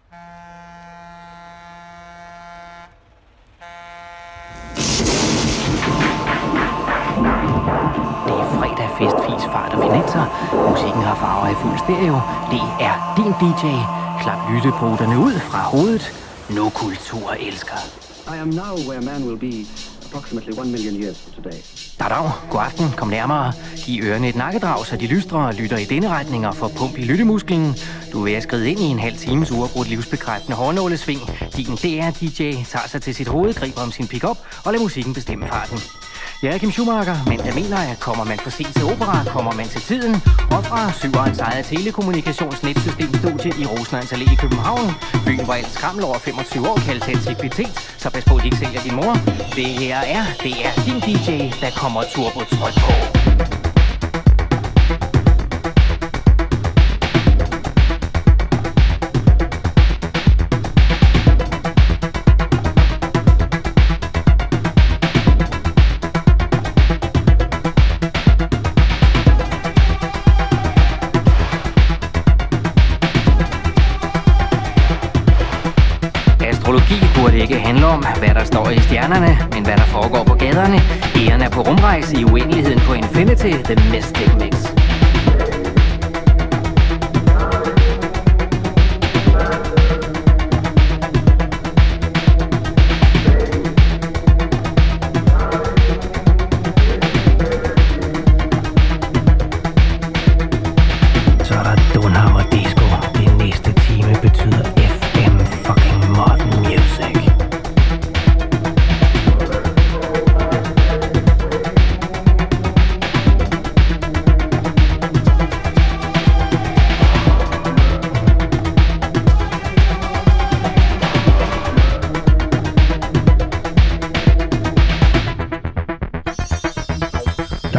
Fredag, fest, fis, fart og finanser. Musikken har farver i fuld stereo. Det er din DJ. Klap lyttepoderne ud fra hovedet. Nu kulturelsker. I am now where man will be approximately 1 million years from today. Dag, god aften, kom nærmere. Giv ørerne et nakkedrag, så de lystrer og lytter i denne retning og får pump i lyttemusklen. Du er ved at skride ind i en halv times uafbrudt livsbekræftende hårnålesving. Din DR-DJ tager sig til sit hoved, griber om sin pick-up og lader musikken bestemme farten. Jeg er Kim Schumacher, men der mener jeg, kommer man for sent til opera, kommer man til tiden. Og fra Syverens eget telekommunikationsnetsystemstudie i Rosenørns Allé i København. Byen, hvor alt skraml over 25 år kaldes antikvitet, så pas på, at de ikke sælger din mor. Det er din DJ, der kommer turbotryk på. Astrologi burde ikke handle om, hvad der står i stjernerne, men hvad der foregår på gaderne. Æren er på rumrejse i uendeligheden på Infinity, The Mystic Mix. Så er der Dunhammer Disco. Den næste time betyder FM fucking modern music.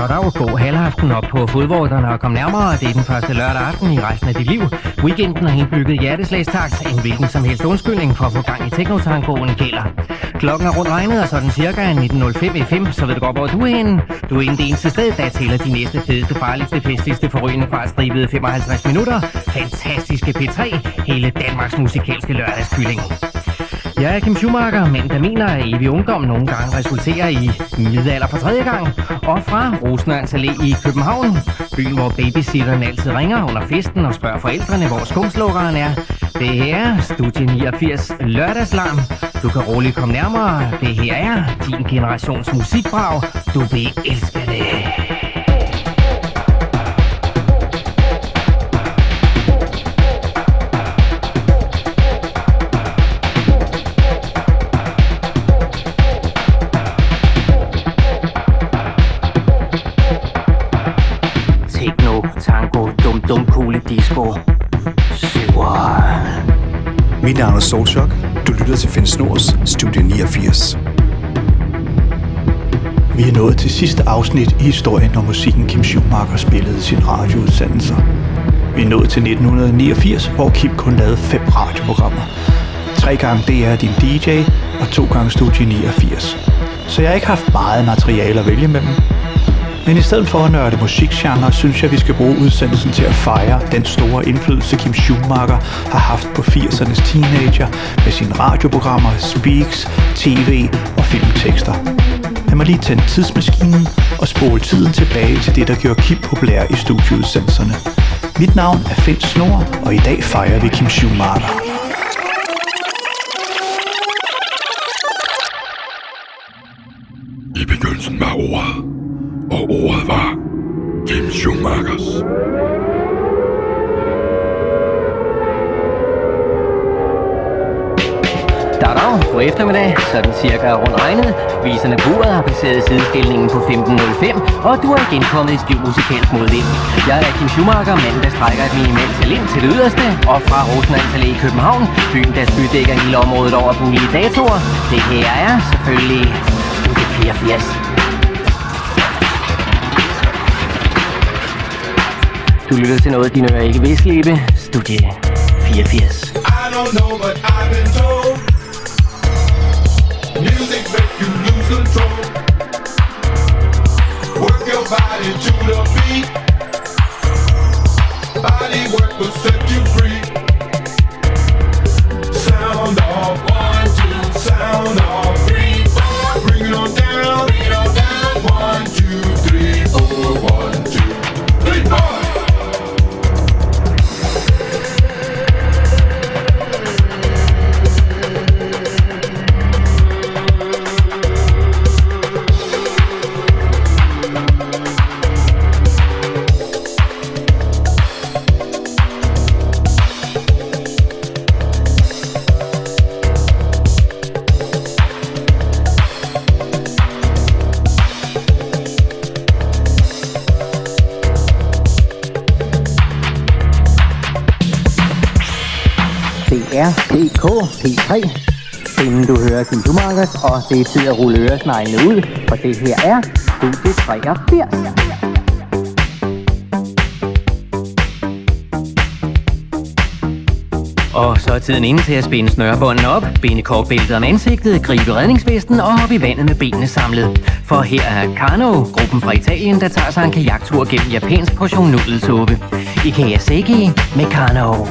Dag, god halvaften op på fodbolderne og kom nærmere. Det er den første lørdag aften i resten af dit liv. Weekenden har indbygget hjerteslagstakt, en hvilken som helst undskyldning for at få gang i teknotangoen gælder. Klokken er rundt regnet, og så den cirka 19.05 FM, så ved du godt, hvor du er henne. Du er inde det eneste sted, der tæller de næste fedeste, farligste, festligste, forrygende fartstribede 55 minutter. Fantastiske P3, hele Danmarks musikalske lørdagskylling. Jeg er Kim Schumacher, men der mener, at evig ungdom nogle gange resulterer i middelalder for tredje gang. Og fra Rosenørns Allé i København, byen hvor babysitteren altid ringer under festen og spørger forældrene, hvor skumslukkeren er. Det her er Studie 89 lørdagslarm. Du kan roligt komme nærmere. Det her er din generations musikbrag. Du vil elske det. Dum cool disco. Mit navn er Solchok. Du lytter til Finn Snors Studie 89. Vi er nået til sidste afsnit i historien, når musikken Kim Schumacher spillede sin radioudsendelser. Vi er nået til 1989, hvor Kim kun lavede 5 radioprogrammer. 3 gange DR din DJ og 2 gange Studie 89. Så jeg har ikke haft meget materiale at vælge mellem. Men i stedet for at nørde musikgenre, synes jeg, vi skal bruge udsendelsen til at fejre den store indflydelse, Kim Schumacher har haft på 80'ernes teenager med sine radioprogrammer, speaks, tv og filmtekster. Lad mig lige tænde tidsmaskinen og spole tiden tilbage til det, der gjorde Kim populær i studieudsendelserne. Mit navn er Finn Snor, og i dag fejrer vi Kim Schumacher. I begyndelsen var ordet, og ordet var Kim Schumachers. Dag, god eftermiddag, sådan cirka rundt regnet. Viserne på uret har passeret sidestillingen på 15.05, og du er igen kommet i stiv musikalsk modvind. Jeg er Kim Schumacher, manden der strækker et minimalt talent til det yderste, og fra Rosenørns Allé i København, byen der bydækker hele området over bulige datoer. Det her er selvfølgelig Studie 84. Du lytter til noget, dine ører ikke vil slippe. Studie 84. I don't know, but I've been told music make you lose control. Work your body to the beat. Body work will set you free. er DK P3. Inden du hører Kim Schumachers, og det er tid at rulle øresneglene ud, for det her er Studie 83. Og så er tiden inde til at spænde snørebåndene op, binde korkbæltet om ansigtet, gribe redningsvesten og hoppe i vandet med benene samlet. For her er Kano, gruppen fra Italien, der tager sig en kajaktur gennem japansk portion nudelsuppe. Ikea med Kano.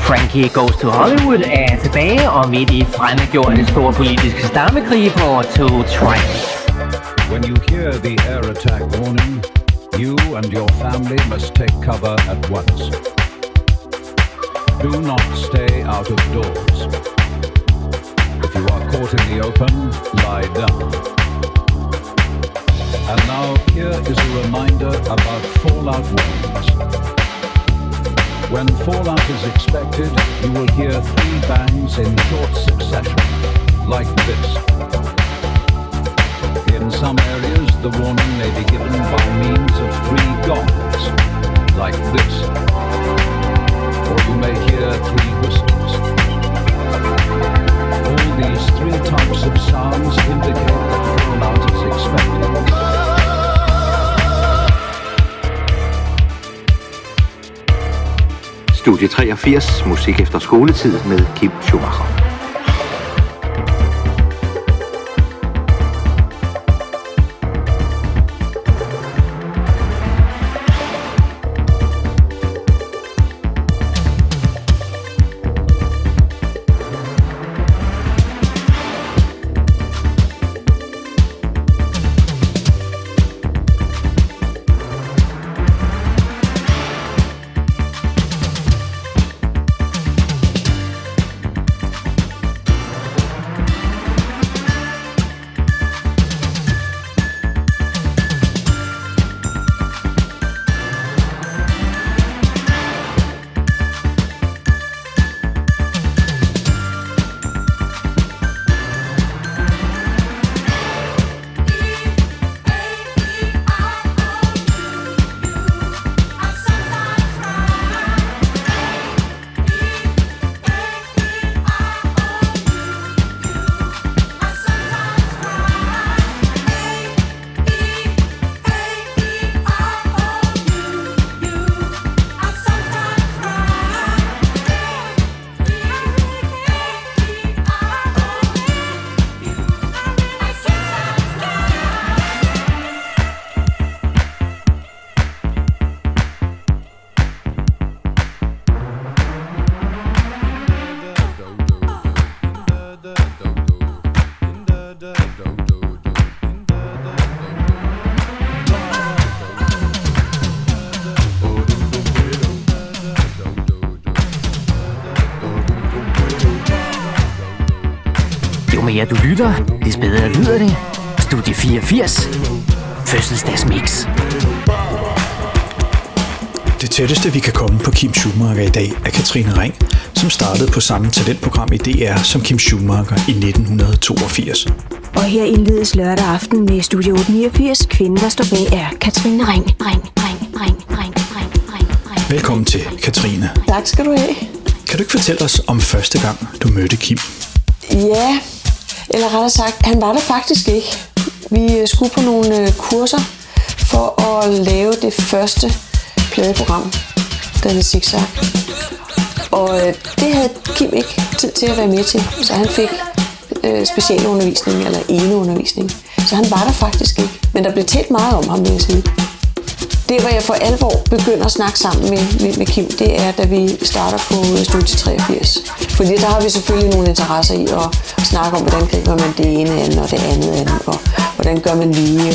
Frankie Goes to Hollywood er tilbage og midt i fremmedgjorte store politiske stammekrige på 2 tracks. When you hear the air attack warning, you and your family must take cover at once. Do not stay out of doors. If you are caught in the open, lie down. And now here is a reminder about fallout warnings. When fallout is expected, you will hear 3 bangs in short succession, like this. In some areas, the warning may be given by means of 3 gongs, like this. Or you may hear 3 whistles. All these 3 types of sounds indicate that fallout is expected. Studie 83, musik efter skoletid med Kim Schumacher. mere du lytter, des bedre lyder det. Studie 84. Fødselsdagsmix. Det tætteste, vi kan komme på Kim Schumacher i dag, er Katrine Ring, som startede på samme talentprogram i DR som Kim Schumacher i 1982. Og her indledes lørdag aften med Studio 89. Kvinden, der står bag, er Katrine Ring. Velkommen til, Katrine. Tak skal du have. Kan du ikke fortælle os om første gang, du mødte Kim? Ja, eller rettere sagt, han var der faktisk ikke. Vi skulle på nogle kurser for at lave det første pladeprogram, der hed Zigzag. Og det havde Kim ikke tid til at være med til, så han fik specialundervisning eller eneundervisning. Så han var der faktisk ikke, men der blev talt meget om ham, vil jeg sige. Det, hvor jeg for alvor begynder at snakke sammen med Kim, det er, da vi starter på Studie 83. Fordi der har vi selvfølgelig nogle interesser i at snakke om, hvordan griber man det ene an og det andet, og hvordan gør man lige,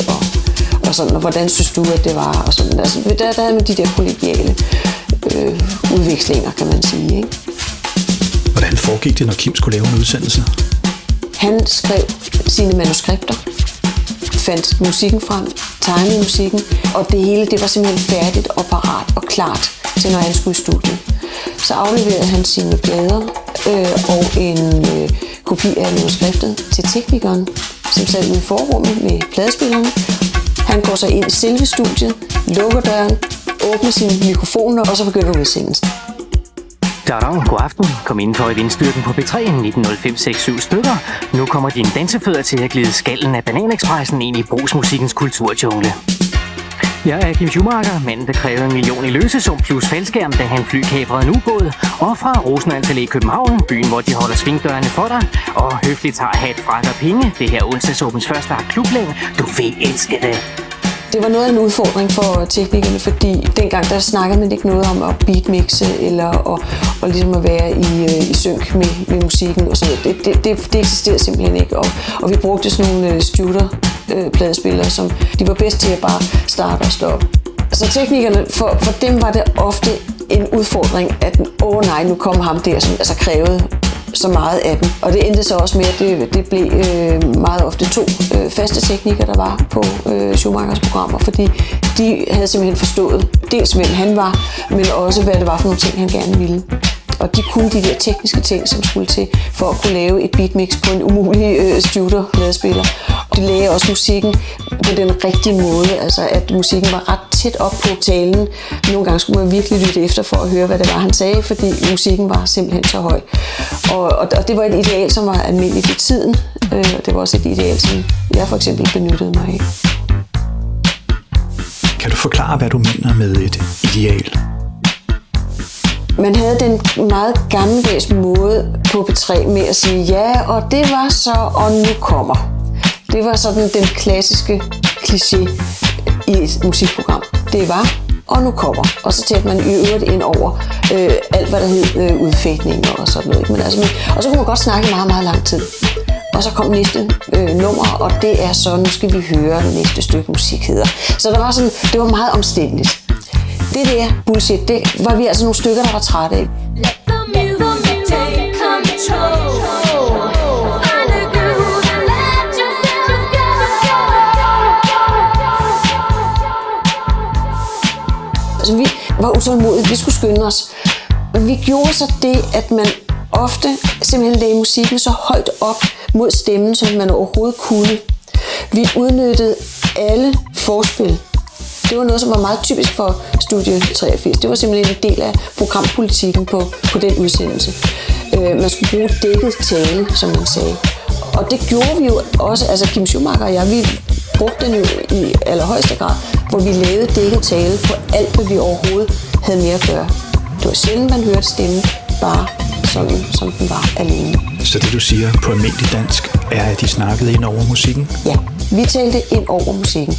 og sådan, og hvordan synes du, at det var, og sådan. Altså, der havde man de der kollegiale udvekslinger, kan man sige, ikke? Hvordan foregik det, når Kim skulle lave en udsendelse? Han skrev sine manuskripter, fandt musikken frem, tegnede musikken, og det hele, det var simpelthen færdigt og parat og klart til, når han skulle i studiet. Så afleverede han sine plader og en kopi af manuskriptet til teknikeren, som sad ude i forrummet med pladespillerne. Han går så ind i selve studiet, lukker døren, åbner sine mikrofoner, og så begynder udsendelsen. Dag, god aften. Kom indenfor i vindstyrken på P3, 1905-6-7 stykker. Nu kommer dine dansefødder til at glide skallen af Bananekspressen ind i brugsmusikkens kulturjungle. Jeg er Kim Schumacher, manden der krævede 1 million i løsesum plus faldskærm, da han flykabrede en ubåd. Og fra Rosenholms Allé i København, byen hvor de holder svingdørene for dig. Og høfligt tager hat fra dig penge. Det her onsdagsåbens første akt klublæng. Du vil elske det. Det var noget af en udfordring for teknikerne, fordi dengang der snakkede man ikke noget om at beatmixe eller og ligesom at være i synk med musikken og sådan noget. Det eksisterede simpelthen ikke, og vi brugte sådan nogle Studer-pladespillere, som de var bedst til at bare starte og stoppe. Så teknikerne, for dem var det ofte en udfordring, at nej, nu kom ham der, som altså krævede så meget af den. Og det endte så også med, at det blev meget ofte 2 faste teknikere, der var på Schumachers programmer, fordi de havde simpelthen forstået dels, hvem han var, men også, hvad det var for nogle ting, han gerne ville. Og de kunne de der tekniske ting, som skulle til for at kunne lave et beatmix på en umulig Studer-pladespiller. De lagde også musikken på den rigtige måde, altså at musikken var ret tæt op på talen. Nogle gange skulle man virkelig lytte efter for at høre, hvad det var, han sagde, fordi musikken var simpelthen så høj. Og det var et ideal, som var almindeligt i tiden. Det var også et ideal, som jeg for eksempel benyttede mig af. Kan du forklare, hvad du mener med et ideal? Man havde den meget gammeldags måde på P3 med at sige ja, og det var så, og nu kommer. Det var sådan den klassiske kliché i et musikprogram. Det var, og nu kommer. Og så talte man i øvrigt ind over alt, hvad der hed udfægninger og sådan noget. Men altså, og så kunne man godt snakke meget, meget lang tid. Og så kom næste nummer, og det er så, nu skal vi høre det næste stykke musik hedder. Så der var sådan, det var meget omstændeligt. Det der bullshit, det var vi altså nogle stykker, der var trætte af. Altså, vi var utålmodige, vi skulle skynde os. Men vi gjorde så det, at man ofte simpelthen lagde musikken så højt op mod stemmen, som man overhovedet kunne. Vi udnyttede alle forspil. Det var noget, som var meget typisk for Studie 83. Det var simpelthen en del af programpolitikken på den udsendelse. Man skulle bruge dækket tale, som man sagde. Og det gjorde vi jo også, altså Kim Schumacher og jeg, vi brugte den jo i allerhøjeste grad, hvor vi lavede dækket tale på alt, hvad vi overhovedet havde med at gøre. Det var sjældent, man hørte stemmen bare sådan, som den var alene. Så det, du siger på almindelig dansk, er, at de snakkede ind over musikken? Ja, vi talte ind over musikken.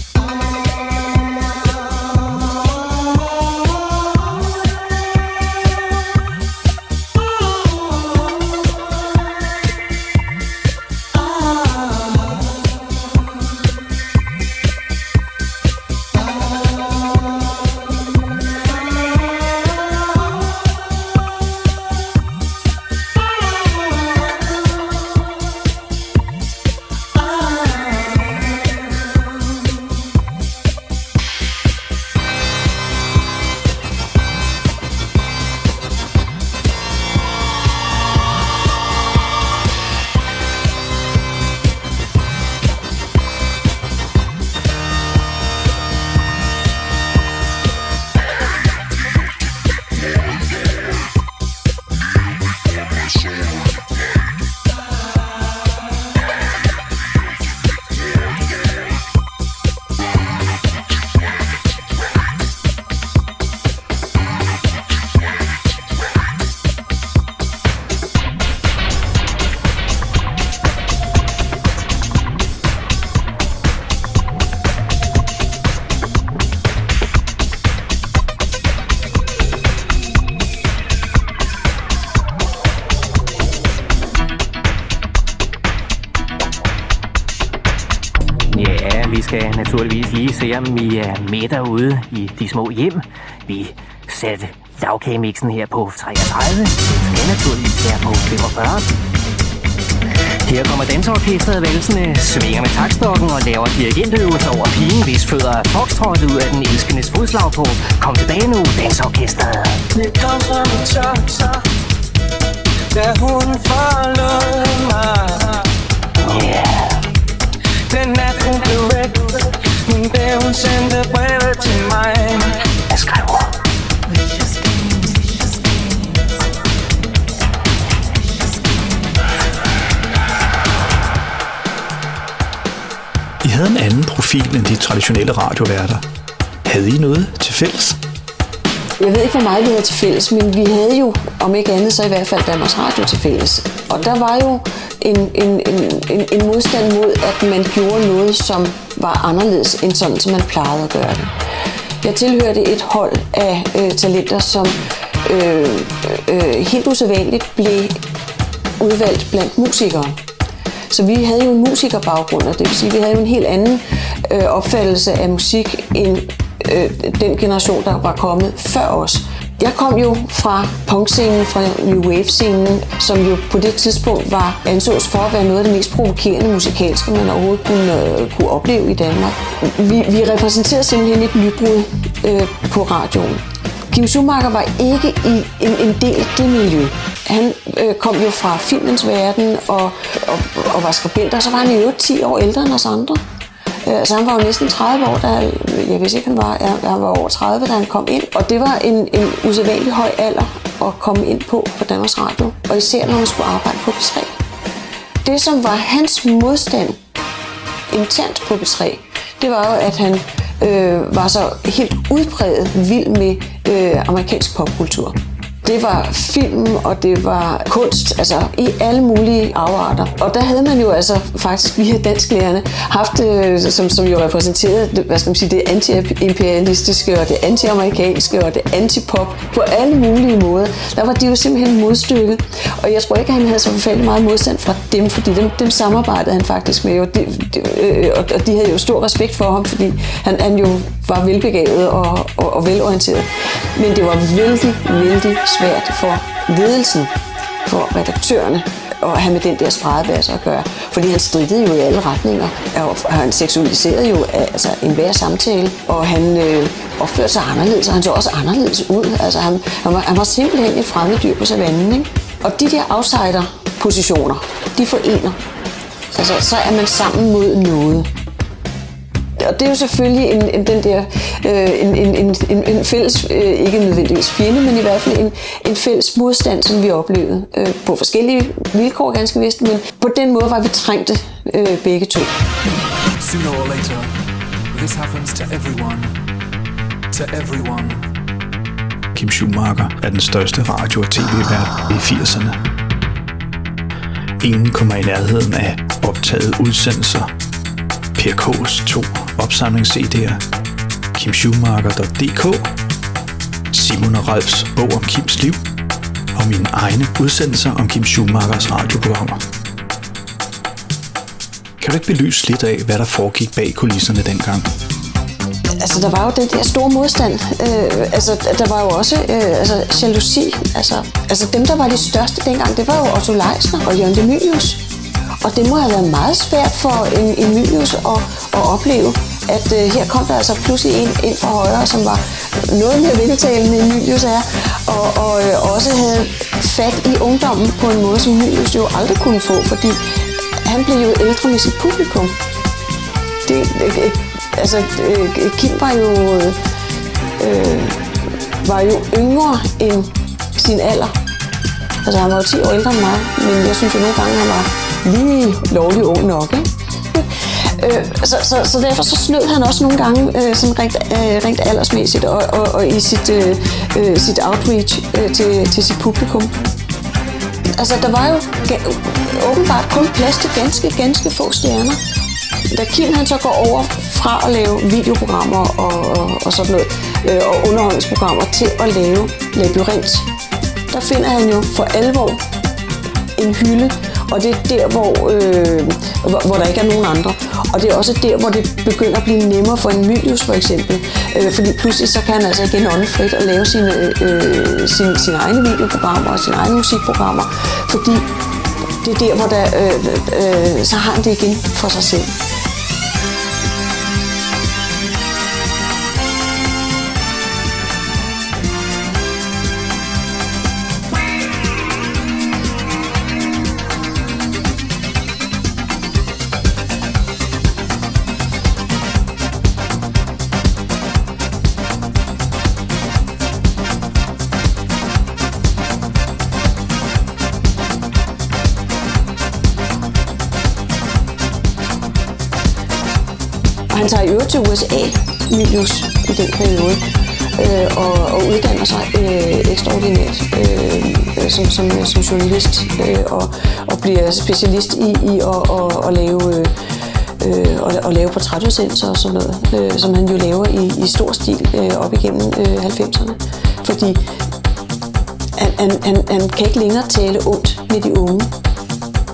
skal naturligvis lige se, om I er med derude i de små hjem. Vi satte lavkagemixen her på 33. Det skal naturligvis være på 45. Her kommer dansorkestret valsende, svinger med taktstokken og laver dirigentøvelser over pigen, hvis fødder er foxtrot ud af den elskendes fodslag på. Kom tilbage nu, dansorkestret. Det kom som en chok, da hun forlod mig. Yeah. Den nat hun blev væk, men da hun sendte brevet til mig. Jeg skriver. I havde en anden profil end de traditionelle radioværter. Havde I noget til fælles? Jeg ved ikke, hvor meget vi havde til fælles, men vi havde jo, om ikke andet, så i hvert fald Danmarks Radio til fælles. Og der var jo en modstand mod, at man gjorde noget, som var anderledes end sådan, som man plejede at gøre det. Jeg tilhørte et hold af talenter, som helt usædvanligt blev udvalgt blandt musikere. Så vi havde jo en musikerbaggrund, og det vil sige, at vi havde jo en helt anden opfattelse af musik end den generation, der var kommet før os. Jeg kom jo fra punkscenen, fra New Wave-scenen, som jo på det tidspunkt var ansås for at være noget af det mest provokerende musikalske, man overhovedet kunne opleve i Danmark. Vi repræsenterede simpelthen et nybrud på radioen. Kim Schumacher var ikke en del af det miljø. Han kom jo fra filmens verden og var skribent, og så var han jo 10 år ældre end os andre. Så han var jo næsten 30 år, jeg vidste ikke, han var over 30, da han kom ind. Og det var en usædvanlig høj alder at komme ind på Danmarks Radio, og især når man skulle arbejde på P3. Det, som var hans modstand internt på P3, det var jo, at han var så helt udpræget vild med amerikansk popkultur. Det var film, og det var kunst, altså i alle mulige afarter. Og der havde man jo altså faktisk via dansklærerne haft, som jo repræsenterede, hvad skal man sige, det anti-imperialistiske, og det anti-amerikanske, og det anti-pop på alle mulige måder. Der var de jo simpelthen modstykket. Og jeg tror ikke, at han havde så forfærdelig meget modstand fra dem, fordi dem samarbejdede han faktisk med, og de havde jo stor respekt for ham, fordi han jo var velbegavet og velorienteret. Men det var vældig, vældig svært for ledelsen, for redaktørerne, at have med den der spredebas at gøre. Fordi han stridede jo i alle retninger, og han seksualiserede jo altså enhver samtale, og han opførte sig anderledes, og han så også anderledes ud. Altså han var simpelthen et fremmeddyr på savannen, ikke? Og de der outsider-positioner, de forener. Altså, så er man sammen mod noget. Og det er jo selvfølgelig en fælles, ikke nødvendigvis fjende, men i hvert fald en fælles modstand, som vi oplevede på forskellige vilkår, ganske vist, men på den måde var vi trængte begge to. Sooner or later, this happens to everyone. To everyone. Kim Schumacher er den største radio- og tv-vært i 80'erne. Ingen kommer i nærheden af optaget udsendelser, PRK's 2 opsamlings-CD'er, kimschumacher.dk, Simon og Ralfs bog om Kims liv og mine egne udsendelser om Kim Schumachers radioprogrammer. Kan du ikke belyse lidt af, hvad der foregik bag kulisserne dengang? Altså, der var jo den der store modstand. Der var jo også jalousi. Altså, dem, der var de største dengang, det var jo Otto Leisner og Jørgen de Mylius. Og det må have været meget svært for en Mylius at opleve, at her kom der altså pludselig en ind fra højre, som var noget mere veltalende end Mylius er, og også havde fat i ungdommen på en måde, som Mylius jo aldrig kunne få, fordi han blev jo ældre med sit publikum. Kim var jo yngre end sin alder. Altså han var jo 10 år ældre end mig, men jeg synes jo nogle gange, han var lige lovlig ung nok, ikke? Så derfor så snød han også nogle gange sådan rent aldersmæssigt og i sit outreach til sit publikum. Altså der var jo åbenbart kun plads til ganske få stjerner. Da Kim han så går over fra at lave videoprogrammer og sådan noget, og underholdningsprogrammer til at lave Labyrint, der finder han jo for alvor en hylde, og det er der, hvor der ikke er nogen andre. Og det er også der, hvor det begynder at blive nemmere for en Mylius for eksempel. Fordi pludselig så kan han altså igen åndefrit og lave sine egne videoprogrammer og sine egne musikprogrammer. Fordi det er der, hvor så har han det igen for sig selv. Han tager i øvrigt til USA, Mylius, i den periode, og uddanner sig ekstraordinært som journalist, og bliver specialist i at lave portrætudsendelser og sådan noget, som han jo laver i stor stil op igennem 90'erne. Fordi han kan ikke længere tale ondt med de unge.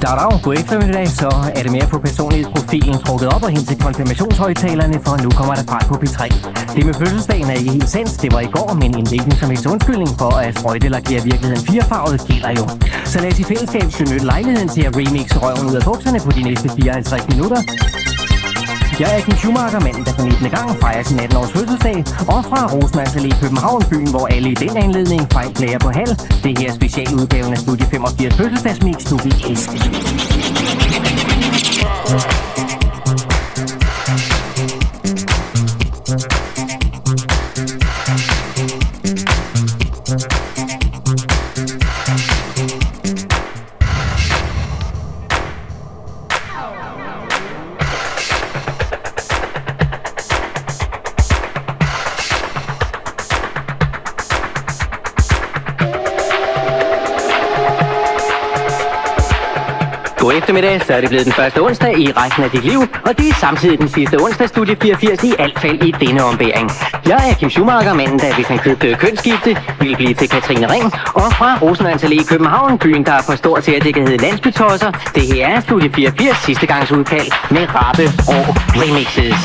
Dag, god eftermiddag, så er det mere på personlighedsprofilen trukket op og hen til konfirmationshøjtalerne, for nu kommer der fart på P3. Det med fødselsdagen er ikke helt sandt, det var i går, men en hvilken som helst undskyldning for, at sprøjtelakere virkeligheden firefarvet gælder jo. Så lad os i fællesskab benytte lejligheden til at remixe røven ud af bukserne på de næste 54 minutter. Jeg er Kim Schumacher, manden, der for 19. gang fejrer sin 18-års fødselsdag, og fra Rosenørns Allé i København, byen, hvor alle i den anledning fejl klager på hal. Det her er specialudgaven af Studie 85 fødselsdagsmix, du vil elske. God eftermiddag, så er det blevet den første onsdag i resten af dit liv, og det er samtidig den sidste onsdag, Studie 84 i alt fald i denne ombæring. Jeg er Kim Schumacher, manden, der hvis han købte kønsskifte, ville blive til Katrine Ring, og fra Rosenørns Allé i København, byen, der er for stor til, at det kan hedde landsbytosser. Det her er Studie 84 sidste gangs udkald med rappe og remixes.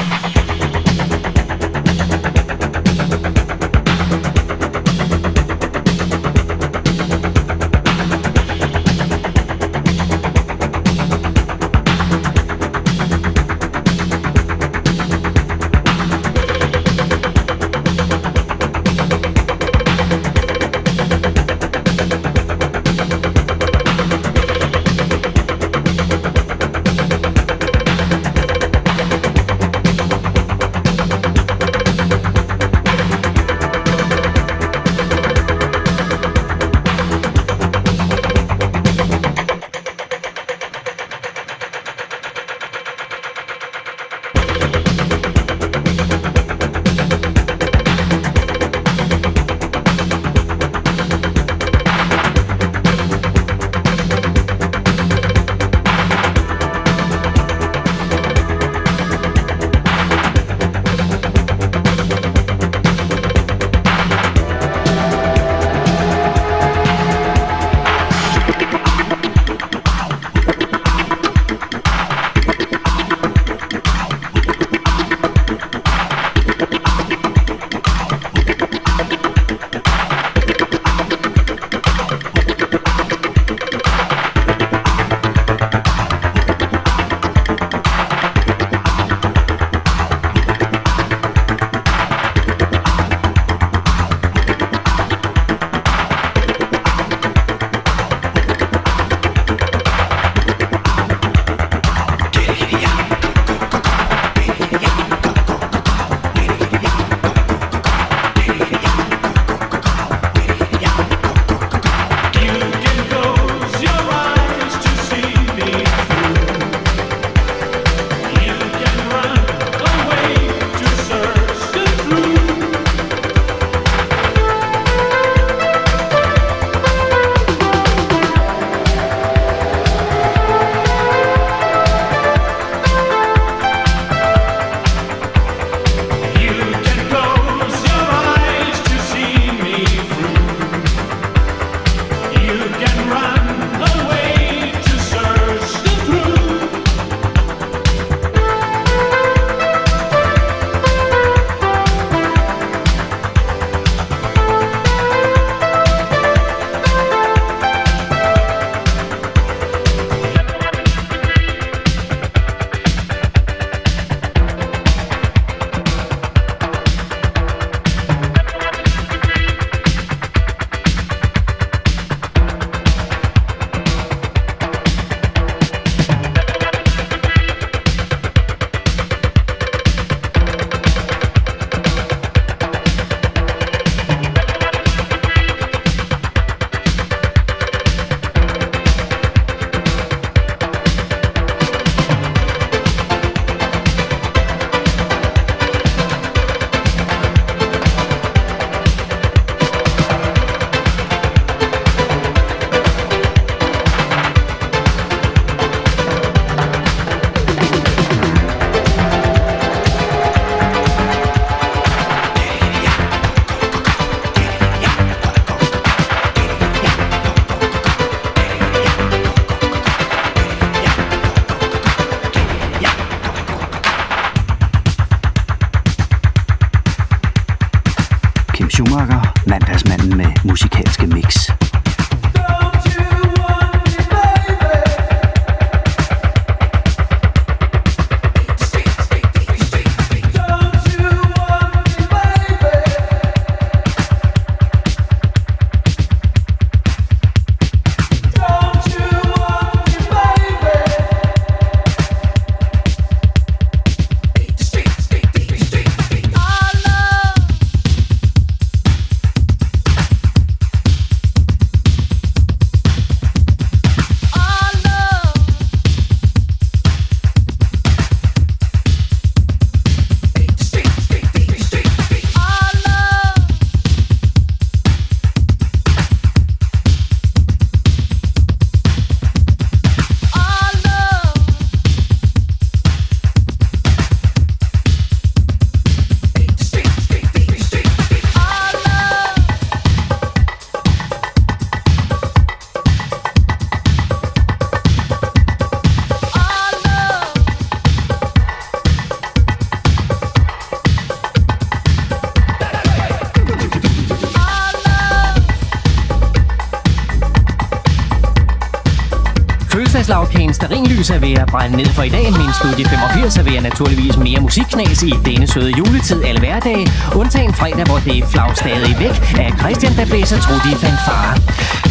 Fødselsdagslagkagens stearinlys er ved at brænde ned for i dag. Min studie 85 serverer naturligvis mere musikknas i denne søde juletid alle hverdage. Undtagen fredag, hvor det flag stadig væk af Christian, der blæser trudt i fanfare.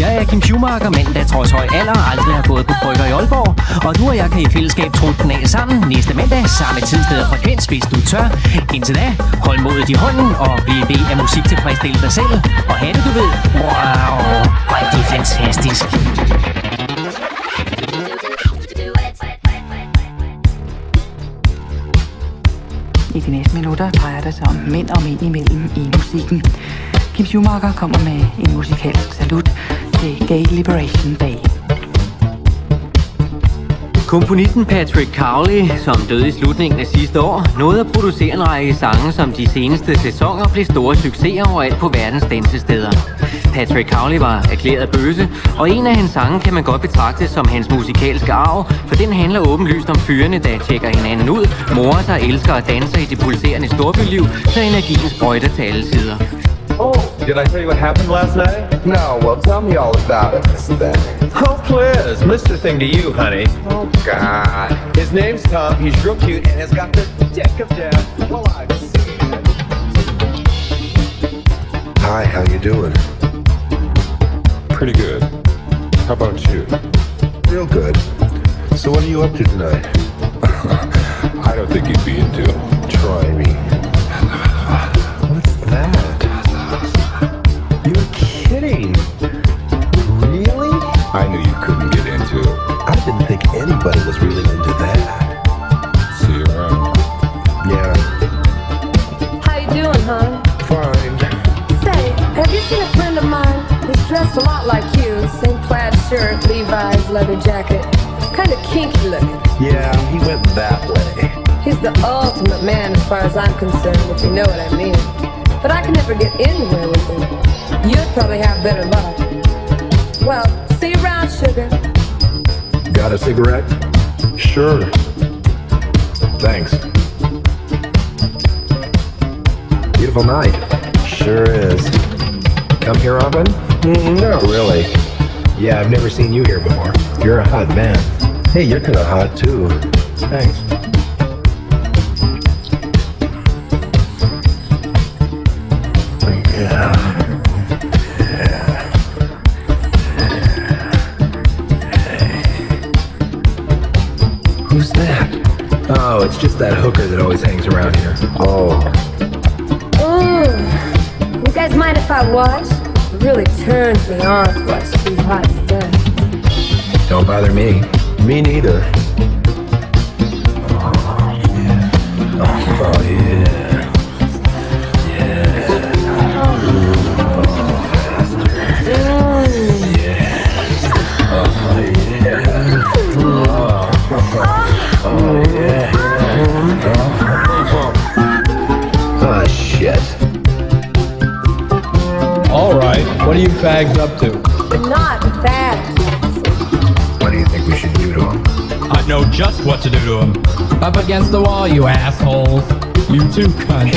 Jeg er Kim Schumacher, mand, der trods høj alder aldrig har gået på brygger i Aalborg. Og du og jeg kan i fællesskab trutte den af sammen næste mandag, samme tidssted og frekvens, hvis du tør. Indtil da, hold modet i hånden og bliv en del af musik tilfredsstille dig selv. Og have det, du ved. Wow, det er fantastisk. I de næste minutter drejer det sig om mænd og mænd imellem i musikken. Kim Schumacher kommer med en musikalsk salut til Gay Liberation Day. Komponisten Patrick Cowley, som døde i slutningen af sidste år, nåede at producere en række sange, som de seneste sæsoner blev store succeser overalt på verdens dansesteder. Patrick Cowley var erklæret bøsse, og en af hans sange kan man godt betragte som hans musikalske arv, for den handler åbenlyst om fyrene, der tjekker hinanden ud, morer sig, elsker og danser i det pulserende storbyliv, så energien sprøjter til alle sider. Oh, did I tell you what happened last night? No, well, tell me all about it, Mr. Thing. Oh, please, Mr. Thing to you, honey. Oh, God. His name's Tom, he's real cute, and has got the dick of death. Well, I've seen it. Hi, how you doing? Pretty good. How about you? Real good. So what are you up to tonight? I don't think you'd be into it. Try me. What's that? You're kidding. Really? I knew you couldn't get into it. I didn't think anybody was really into that. See you around. Yeah. How you doing, hon? Fine. Say, have you seen a friend of mine? He's dressed a lot like you. Same plaid shirt, Levi's leather jacket. Kind of kinky looking. Yeah, he went that way. He's the ultimate man as far as I'm concerned, if you know what I mean. But I can never get anywhere with him. You'd probably have better luck. Well, see you around, sugar. Got a cigarette? Sure. Thanks. Beautiful night. Sure is. Come here often? No. Really? Yeah, I've never seen you here before. You're a hot man. Hey, you're kind of hot too. Thanks. Yeah. Who's that? Oh, it's just that hooker that always hangs around here. Oh. Ooh. You guys mind if I watch? It really turns me on to watch two hot stuff. Don't bother me. Me neither. Oh, yeah. Oh, yeah. Oh, shit. All right, what are you fags up to? But not fags. What do you think we should do to him? I know just what to do to him. Up against the wall, you assholes. You too, cunt.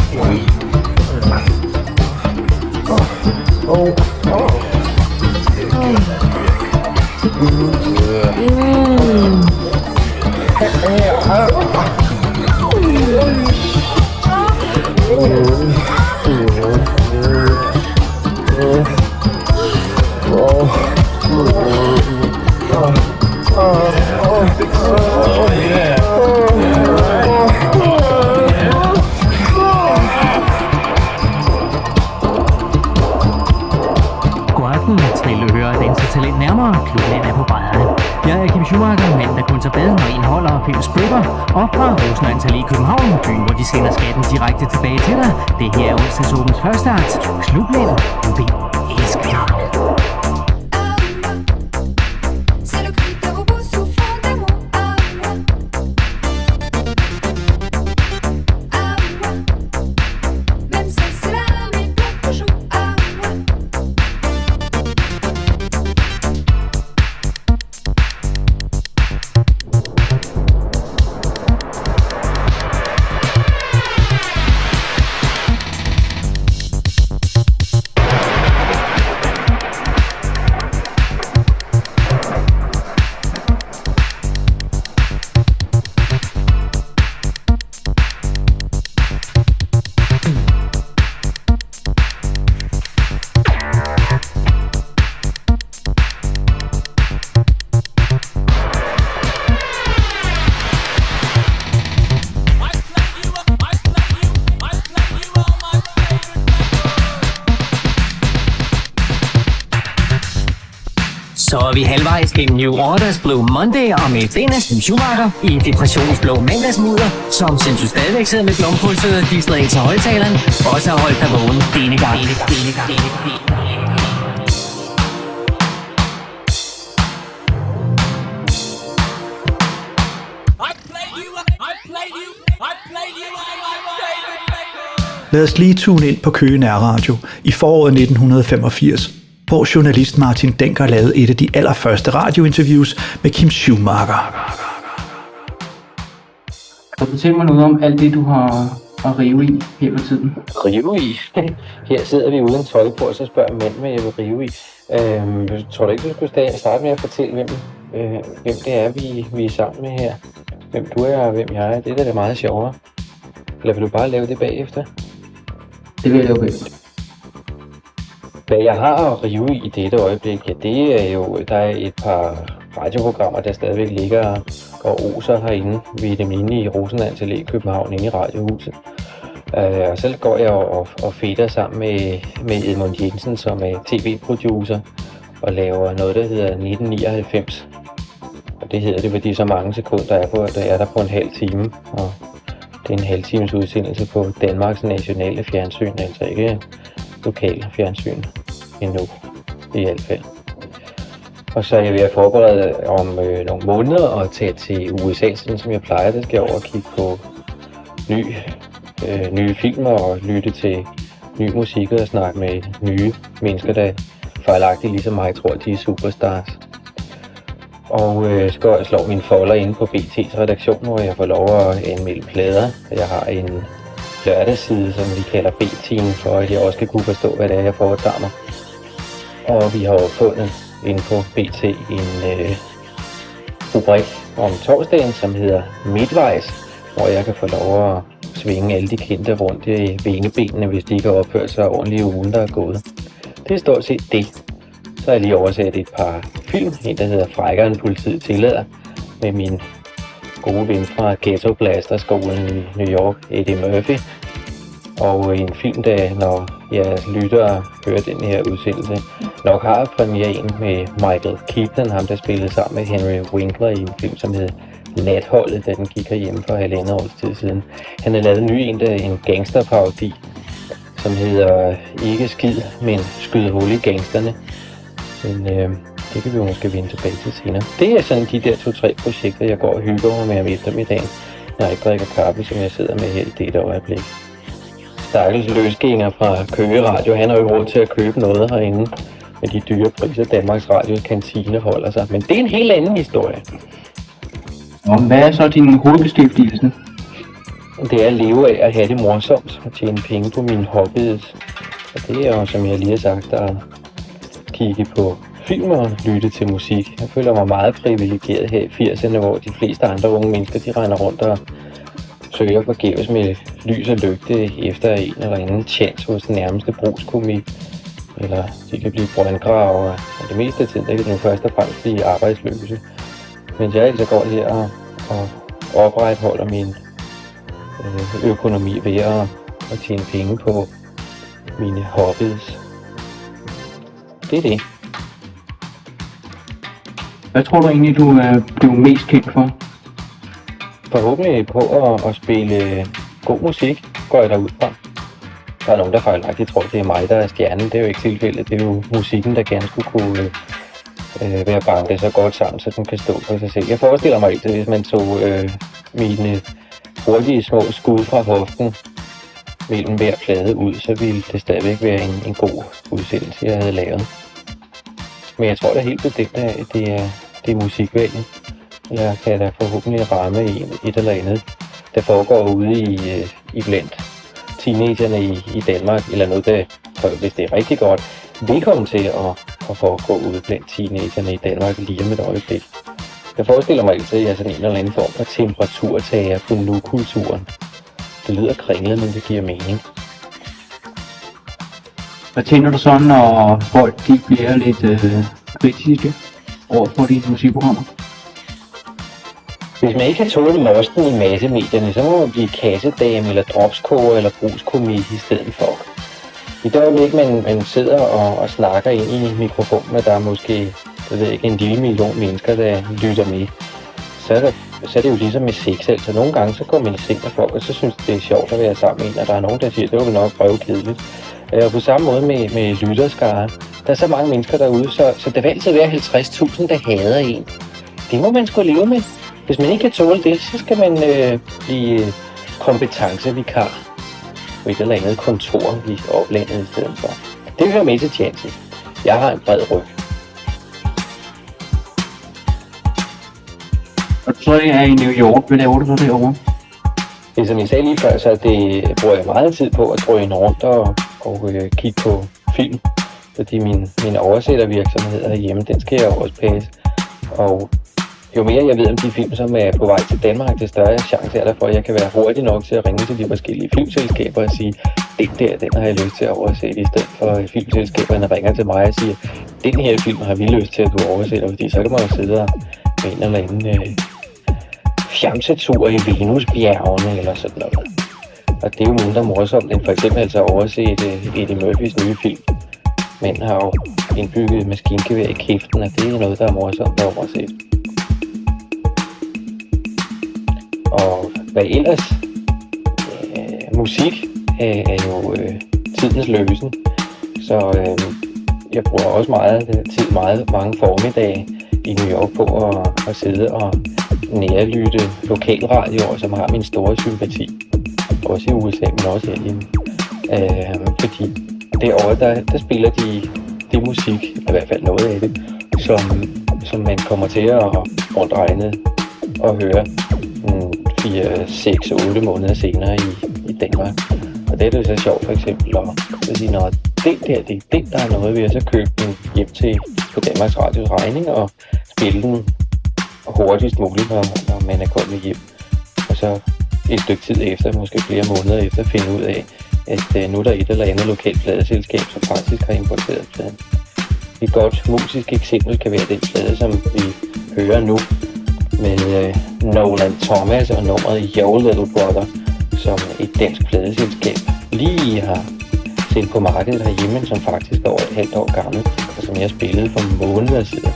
Talent nærmere. Klubben er på brædderne. Jeg er Kim Schumacher, mand der kun tager bad, når en holder og pimps bøger. Og fra Rosenørns Allé i København, byen hvor de sender skatten direkte tilbage til dig. Det her er onsdags åbens første akt. Klubben, vi elsker dig. vi halvvejs gennem New Orders Blue Monday, og med den af Kim Schumacher i depressionsblå mandagsmudder, som sindssygt stadigvæk sidder med klumpulsøret distret ind til højtaleren, også har holdt dig vågen denne gang. Lad os lige tune ind på Køge Nærradio i foråret 1985, hvor journalist Martin Denker lavede et af de allerførste radiointerviews med Kim Schumacher. Kan du fortælle mig noget om alt det, du har at rive i her på tiden? Rive i? Her sidder vi uden tøj på, og så spørger mænd, hvad jeg vil rive i. Tror du ikke, du skulle starte med at fortælle, hvem det er, vi er sammen med her? Hvem du er og hvem jeg er? Det er da meget sjovere. Eller vil du bare lave det bagefter? Det vil jeg lave bagefter. Hvad jeg har at rive i dette øjeblik, ja, det er jo, der er et par radioprogrammer, der stadigvæk ligger og oser herinde. Vi er dem inde i Rosenlands Allé i København, inde i Radiohuset. Og så går jeg og fedter sammen med Edmund Jensen, som er tv-producer, og laver noget, der hedder 1999. Og det hedder det, fordi så mange sekunder er der på en halv time. Og det er en halv times udsendelse på Danmarks nationale fjernsyn, altså ikke lokal fjernsyn endnu, i hvert fald. Og så er jeg ved at forberede om nogle måneder og tage til USA, sådan som jeg plejer. Det skal jeg over og kigge på nye film og lytte til ny musik og snakke med nye mennesker, der fejlagtigt ligesom mig tror, at de er superstars. Og skal jeg slå mine folder inde på BT's redaktion, hvor jeg får lov at anmelde plader. Jeg har en lørdagsside, som vi kalder B-Team, for at jeg også skal kunne forstå, hvad det er, jeg foretager mig. Og vi har jo fundet inde på BT en rubrik om torsdagen, som hedder Midtvejs, hvor jeg kan få lov at svinge alle de kendte rundt i vingebenene, hvis de ikke har opført sig ordentligt i ugen, der er gået. Det er stort set det. Så har jeg lige oversat et par film, en der hedder Frækkere end politiet tillader, med min gode ven fra Ghetto Blaster-skolen i New York, Eddie Murphy. Og en film, der når jeg lytter og hører den her udsendelse, nok har premieren med Michael Keaton, ham der spillede sammen med Henry Winkler i en film, som hedder Natholdet, da den gik herhjemme for 1,5 års tid siden. Han har lavet en gangsterparodi, som hedder Ikke skid, men skyd hul i gangsterne. Men det kan vi jo måske vende tilbage til senere. Det er sådan de der 2-3 projekter, jeg går og hygger mig med om eftermiddagen, når jeg ikke drikker kaffe, som jeg sidder med her i dette øjeblik. Stakkels løsgænger fra Køge Radio, han har jo råd til at købe noget herinde med de dyre priser, Danmarks Radios kantine holder sig. Men det er en helt anden historie. Og hvad er så din hovedbeskæftigelse? Det er at leve af at have det morsomt og tjene penge på mine hobbies. Og det er jo, som jeg lige har sagt, at kigge på film og lytte til musik. Jeg føler mig meget privilegeret her i 80'erne, hvor de fleste andre unge mennesker, de render rundt og søger forgæves med lys og lygte efter en eller anden chance hos den nærmeste brugskomik. Eller de kan blive brøndgraver, og det meste af tiden er det nu først og fremmest blive arbejdsløse. Men jeg altså går her og opretholder min økonomi ved at tjene penge på mine hobbies. Det er det. Hvad tror du egentlig, du er blevet mest kendt for? Forhåbentlig på at spille god musik, går jeg derud fra. Der er nogen, der fejlagtigt tror, det er mig, der er stjernen. Det er jo ikke tilfældet. Det er jo musikken, der gerne skulle kunne være banket så godt sammen, så den kan stå for sig selv. Jeg forestiller mig ikke, hvis man tog mine hurtige små skud fra hoften mellem hver plade ud, så ville det stadigvæk være en god udsendelse, jeg havde lavet. Men jeg tror da helt bestemt, at det er musikvalget. Jeg kan da forhåbentlig ramme et eller andet, der foregår ude i blandt teenagerne i Danmark, eller noget, der, hvis det er rigtig godt, vil komme til at foregå ude blandt teenagerne i Danmark lige om et øjeblik. Jeg forestiller mig altid, at jeg er sådan en eller anden form for temperaturtager på nu-kulturen. Det lyder kringlet, men det giver mening. Hvad tænker du så, når folk de bliver lidt kritiske over for dine musikprogrammer? Hvis man ikke kan tåle mosten i massemedierne, så må man blive kassedame eller dropskoger eller brugskomik i stedet for. I det øjeblik, man sidder og snakker ind i mikrofonen, og der er måske jeg ved ikke, 1 lille million mennesker, der lytter med, så er det jo ligesom med sex. Altså nogle gange, så går man i seng med folk, og så synes det er sjovt at være sammen med en, og der er nogen, der siger, det var vel nok røvkedeligt. Og på samme måde med lytterskare. Der er så mange mennesker derude, så der vil altid være 50.000, der hader en. Det må man sgu leve med. Hvis man ikke kan tåle det, så skal man blive kompetencevikar på et eller andet kontor i oplandet i stedet for. Det hører med til chancen. Jeg har en bred ryg. Og så er jeg i New York. Hvad laver du så derovre? Det som jeg sagde lige før, så det bruger jeg meget tid på at drøne rundt og kigge på film. Fordi min oversættervirksomhed herhjemme, den skal jeg også passe. Og jo mere jeg ved om de film, som er på vej til Danmark, det større chance er der for, at jeg kan være hurtig nok til at ringe til de forskellige filmselskaber og sige, den har jeg lyst til at oversætte, i stedet for at filmselskaberne ringer til mig og siger, den her film har vi lyst til, at du oversætter, fordi så kan man jo sidde og med en eller anden fjamsetur i Venusbjergene eller sådan noget. Og det er jo mindre morsomt end for eksempel altså at oversætte Eddie Murphys nye film. Mænd har jo indbygget maskingevær i kæften, og det er noget, der er morsomt at oversætte. Og hvad ellers? Musik er jo tidens løsen, så jeg bruger også mange formiddag i New York på at sidde og nærlytte lokalradioer, som har min store sympati. Også i USA, men også herhjemme. Fordi derovre, der spiller de musik, i hvert fald noget af det, som man kommer til at rundt regnet og høre 4, 6, 8 måneder senere i Danmark. Og det er det så sjovt for eksempel at sige, når den der er noget ved at så købe den hjem til på Danmarks Radios regning og spille den hurtigst muligt, når man er kommet hjem. Og så et stykke tid efter, måske flere måneder efter, finde ud af, at nu er der et eller andet lokalt pladeselskab, som faktisk har importeret pladen. Et godt musisk eksempel kan være den plade, som vi hører nu, med Nolan Thomas og nummeret Yo Little Brother, som et dansk pladeselskab lige har sendt på markedet herhjemme, som faktisk er over et halvt år gammel, og som jeg spillede for måneder siden.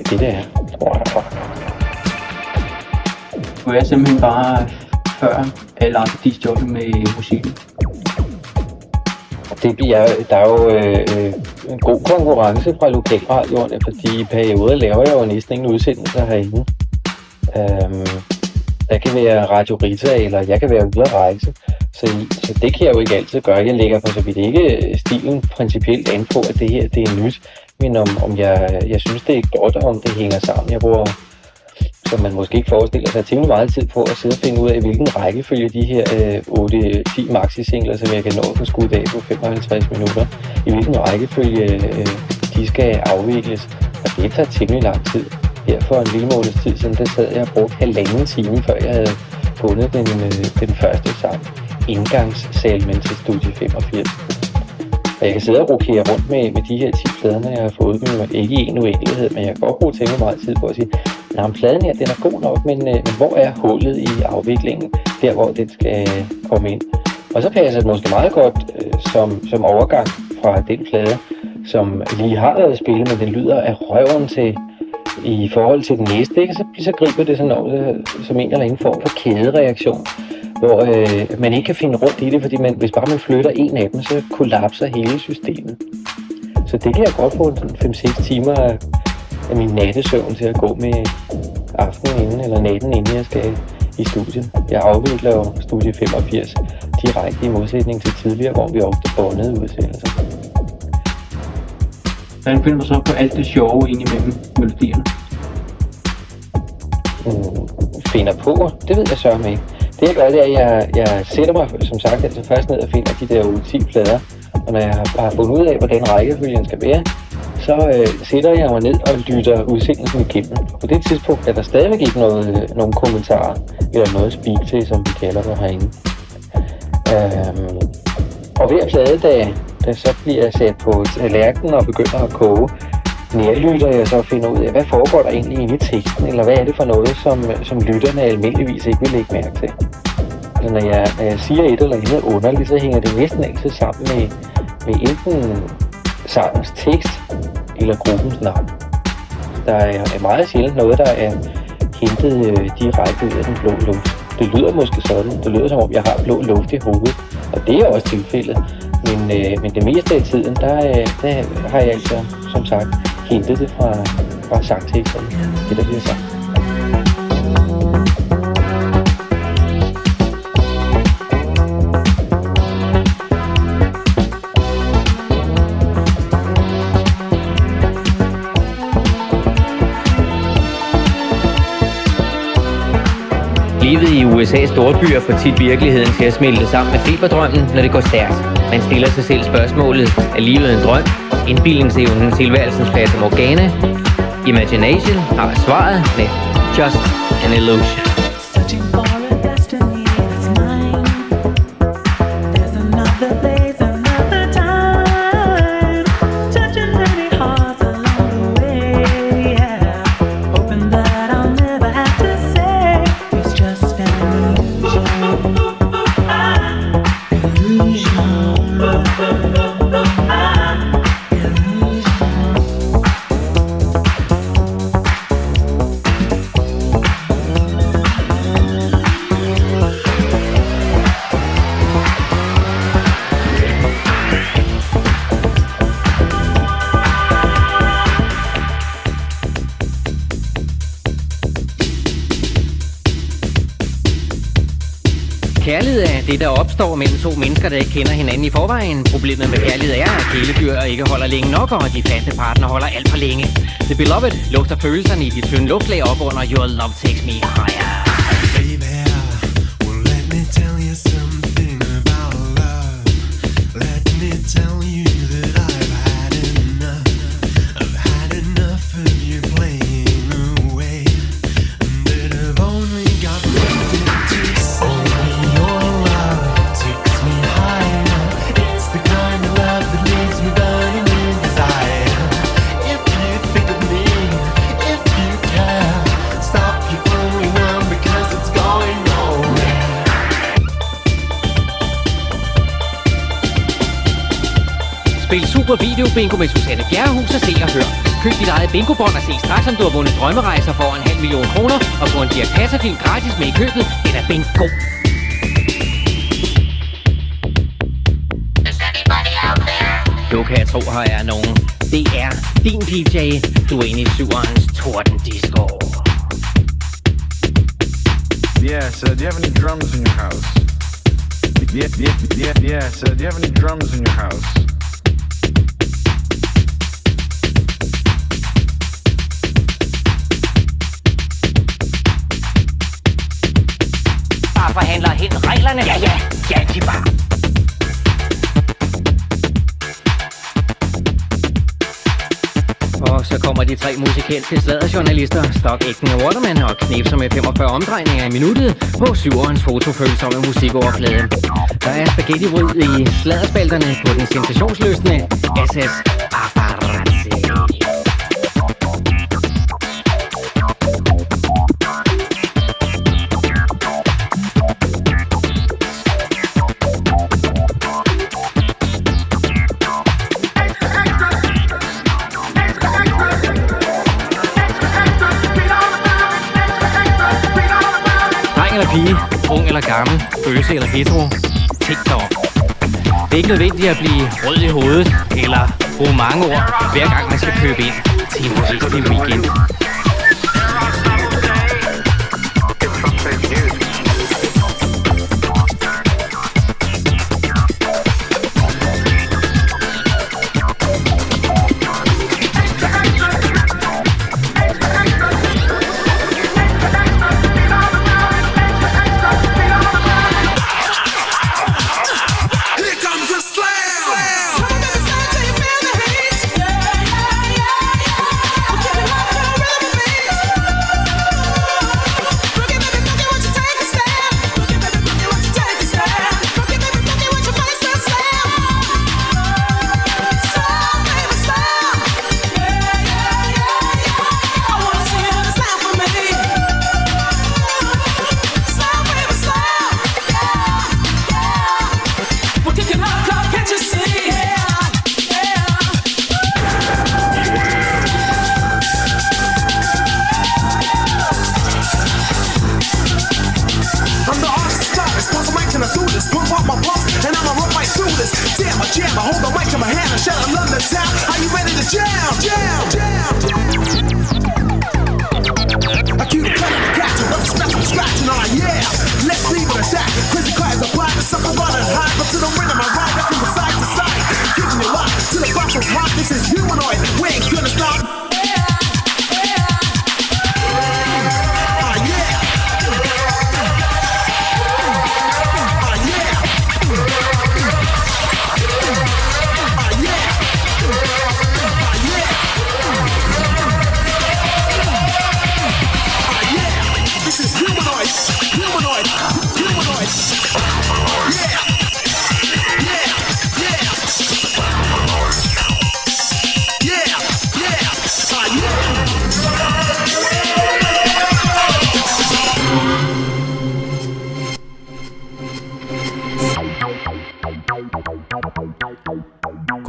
Det er det, er. Du er simpelthen bare før alle andre disjokker med musikken. Der er jo en god konkurrence fra lokalradioerne, fordi i perioder laver jeg jo næsten ingen udsendelser herinde. Der kan være Radio Rita, eller jeg kan være ude at rejse. Så det kan jeg jo ikke altid gøre. Jeg lægger for så vidt ikke stilen principielt an på, at det her det er nyt. Men om jeg synes, det er godt, om det hænger sammen. Jeg bruger, som man måske ikke forestiller sig, temmelig meget tid på at sidde og finde ud af, hvilken rækkefølge de her 8-10 maxi-singler, som jeg kan nå på skud af på 55 minutter, i hvilken rækkefølge de skal afvikles. Og det tager temmelig lang tid. Her for en lille måneds tid siden, der sad jeg og brugte 1,5 time, før jeg havde fundet den første sang. Indgangssalmen til Studie 85. Og jeg kan sidde og rokere rundt med de her 10 plader, når jeg har fået dem. Ikke i en uendelighed, men jeg kan godt bruge temmelig meget tid på at sige, at pladen her, den er god nok, men hvor er hullet i afviklingen, der hvor den skal komme ind. Og så passer det måske meget godt som overgang fra den plade, som lige har været spillet, men den lyder af røven til i forhold til den næste, ikke? Så griber det sådan noget som en eller anden form for kædereaktion, hvor man ikke kan finde rundt i det, fordi hvis bare man flytter en af dem, så kollapser hele systemet. Så det kan jeg godt få 5-6 timer af min nattesøvn til at gå med aftenen inden, eller natten inden jeg skal i studiet. Jeg afvikler jo Studie 85 direkte i modsætning til tidligere, hvor vi ofte båndede udsendelser. Hvordan finder du så på alt det sjove ind imellem melodierne? Finder på? Det ved jeg sørme ikke. Det jeg gør, det er, at jeg sætter mig, som sagt, altså først ned og finder de der 10 plader. Og når jeg har fundet ud af, hvordan rækkefølgen skal være, så sætter jeg mig ned og lytter udsendelsen igennem. Og på det tidspunkt er der stadigvæk ikke nogen kommentarer, eller noget speak til, som vi kalder det herinde. Og hver plade, da så bliver sat på tallerkenen og begynder at koge, nærlytter jeg så og finder ud af, hvad foregår der egentlig inde i teksten, eller hvad er det for noget, som lytterne almindeligvis ikke vil lægge mærke til. Altså, når jeg siger et eller andet underligt, så hænger det næsten altid sammen med enten sangens tekst eller gruppens navn. Der er meget sjældent noget, der er hentet direkte ud af den blå luft. Det lyder måske sådan. Det lyder som om, jeg har blå luft i hovedet. Og det er også tilfældet. Men det meste af tiden, der har jeg altså, som sagt, hentet det fra sangteksterne. Det, der bliver sagt. Livet i USA's storbyer får tit virkeligheden til at smelte sammen med feberdrømmen, når det går stærkt. Man stiller sig selv spørgsmålet, er livet en drøm? Indbildningsevnen, tilværelsens fata morgana? Imagination har svaret med just an illusion. Kærlighed er det, der opstår mellem to mennesker, der ikke kender hinanden i forvejen. Problemet med kærlighed er, at kæledyr ikke holder længe nok, og de faste partner holder alt for længe. The Beloved lugter følelserne i de tynde luftlag op under Your Love Takes Me Higher. Spil Super Video Bingo med Susanne Bjerrehus og se og hør. Køb dit eget bingobånd og se straks, om du har vundet drømmerejser for 500.000 kroner og få en Dirch Passer-film gratis med i købet. Det er bingo! Du kan tro, her er nogen. Det er din DJ. Du er inde i 7'erens Torden Disco. Yeah, so do you have any drums in your house? Yeah, so do you have any drums in your house? Bare forhandler hen reglerne. Ja, de bare. Og så kommer de tre musikalske sladderjournalister, Stock, Aitken og Waterman, og knipser med 45 omdrejninger i minuttet på 7'erens fotofølsomme musikoverflade. Der er spaghettibryd i sladderspalterne på den sensationsløsende SS Paparazzi. Eller pige, ung eller gammel, bøse eller hetero, tænk dig om. Det er ikke nødvendigt at blive rød i hovedet, eller bruge mange ord, hver gang man skal købe ind til en musiklig weekend.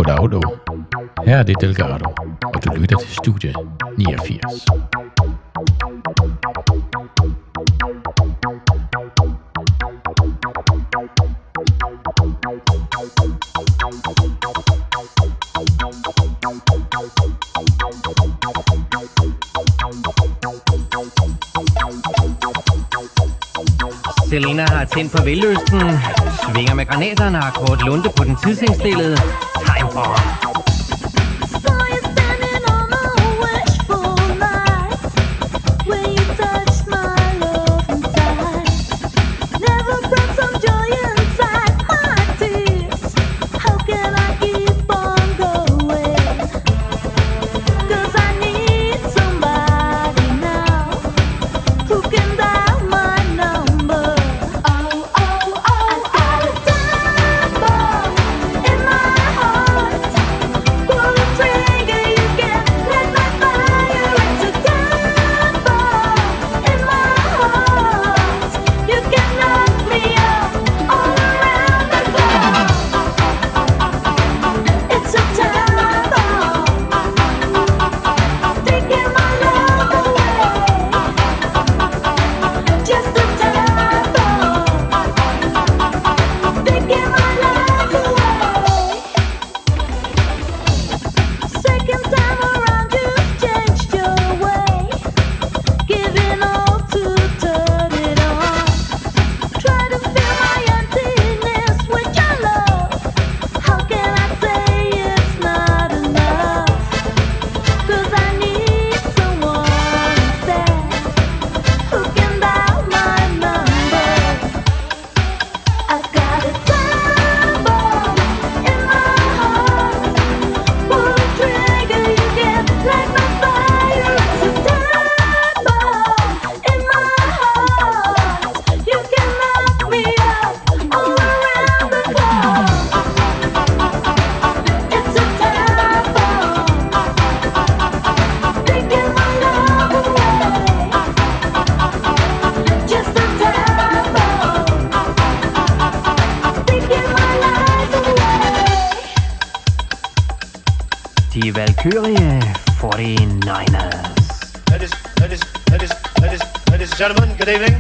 Goddag. Her er det Delgado, og du lytter til Studie 89. Selena har tændt på velløsten, svinger med granaterne og har Kort Lunde på den tidsindstillede Time Bomb. De Valkyrie 49ers. Ladies and gentlemen, good evening.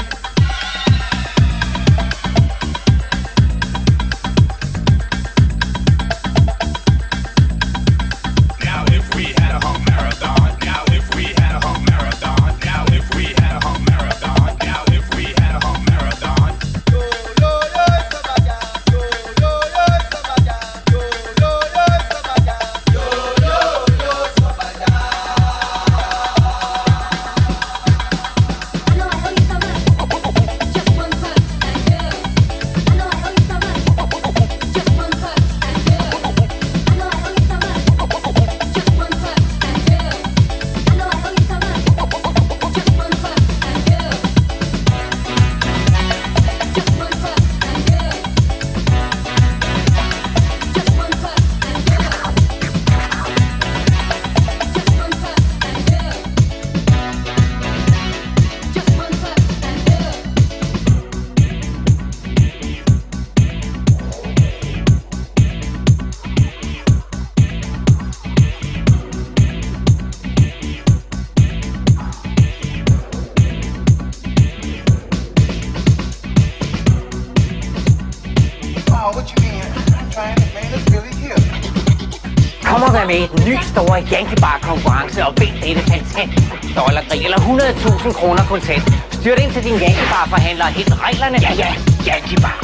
Kom og vær med i den nye store Yankee Bar konkurrence og vind dette fantastiske dollargrig eller 100.000 kroner kontant. Styr ind til din Yankee Bar forhandler og hit reglerne. Ja, Yankee Bar.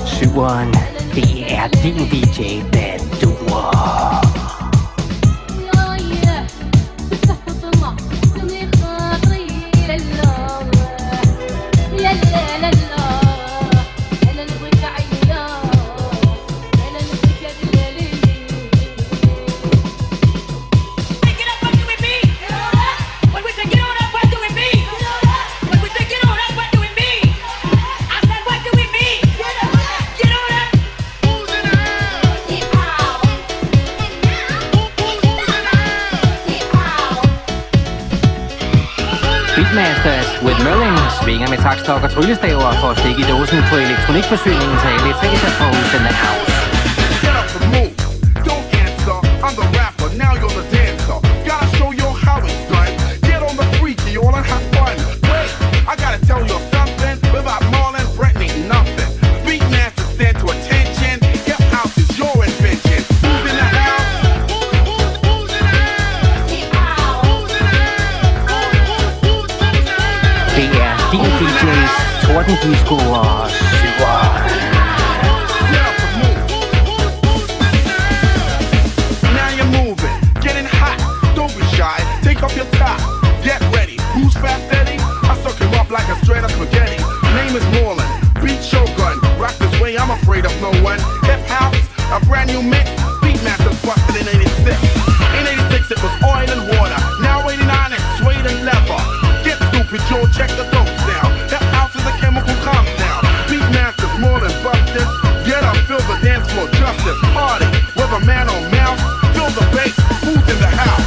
Syveren, det er din DJ, Bad Duer. Beatmasters with Merlin svinger med takstok og tryllestaver for at stikke i dåsen på elektronikforsyningen til alle etager for Who's in the House. Get up and move. Don't answer. I'm the rapper. Now you're the dancer. Gotta show you how it's done. Get on the freaky, all and have fun. Wait, I gotta tell you something. Without Marlon, Brett ain't nothing. Beatmasters stand to attention. Hip house is your invention. Who's in the house? Det er din DJ's Tordendisco og Syver. Now you're moving, getting hot. Don't be shy, take off your top. Get ready. Who's Fast Eddie? I suck him up like a straight up spaghetti. Name is Marlon, beat Shogun. Rock this way, I'm afraid of no one. Hip house, a brand new mix. Beatmasters busted in 86. In 86 it was oil and water. Now 89 it's suede and leather. Get stupid, Joe, check the dopes now. Hip house is a chemical compound. Beatmasters more than busters. Get up, fill the dance floor, justice. Party, whether man or mouse. Fill the bass, who's in the house?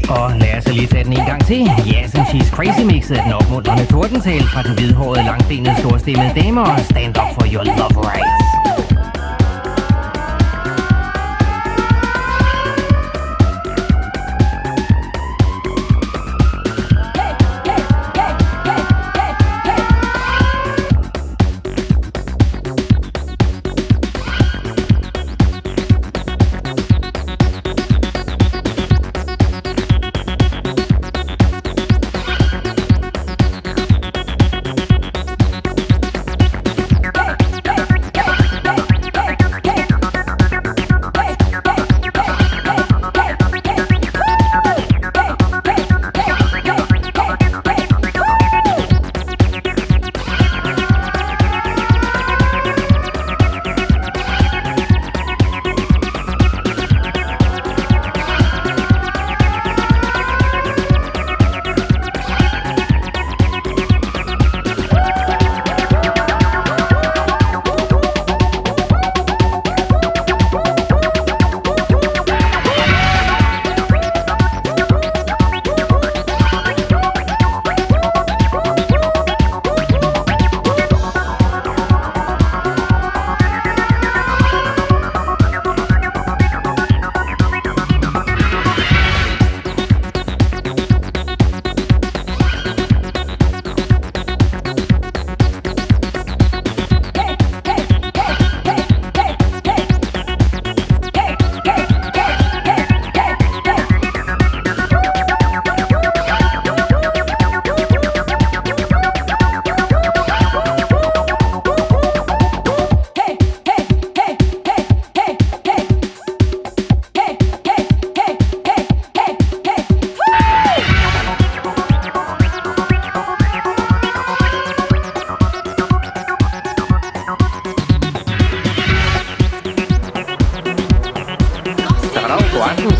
Og lad os lige tage den en gang til. Yes and She's Crazy mixede den opmuntrende tordentale fra den hvidhårede, langbenede, storstemmede dame og Stand Up For Your Love Rights.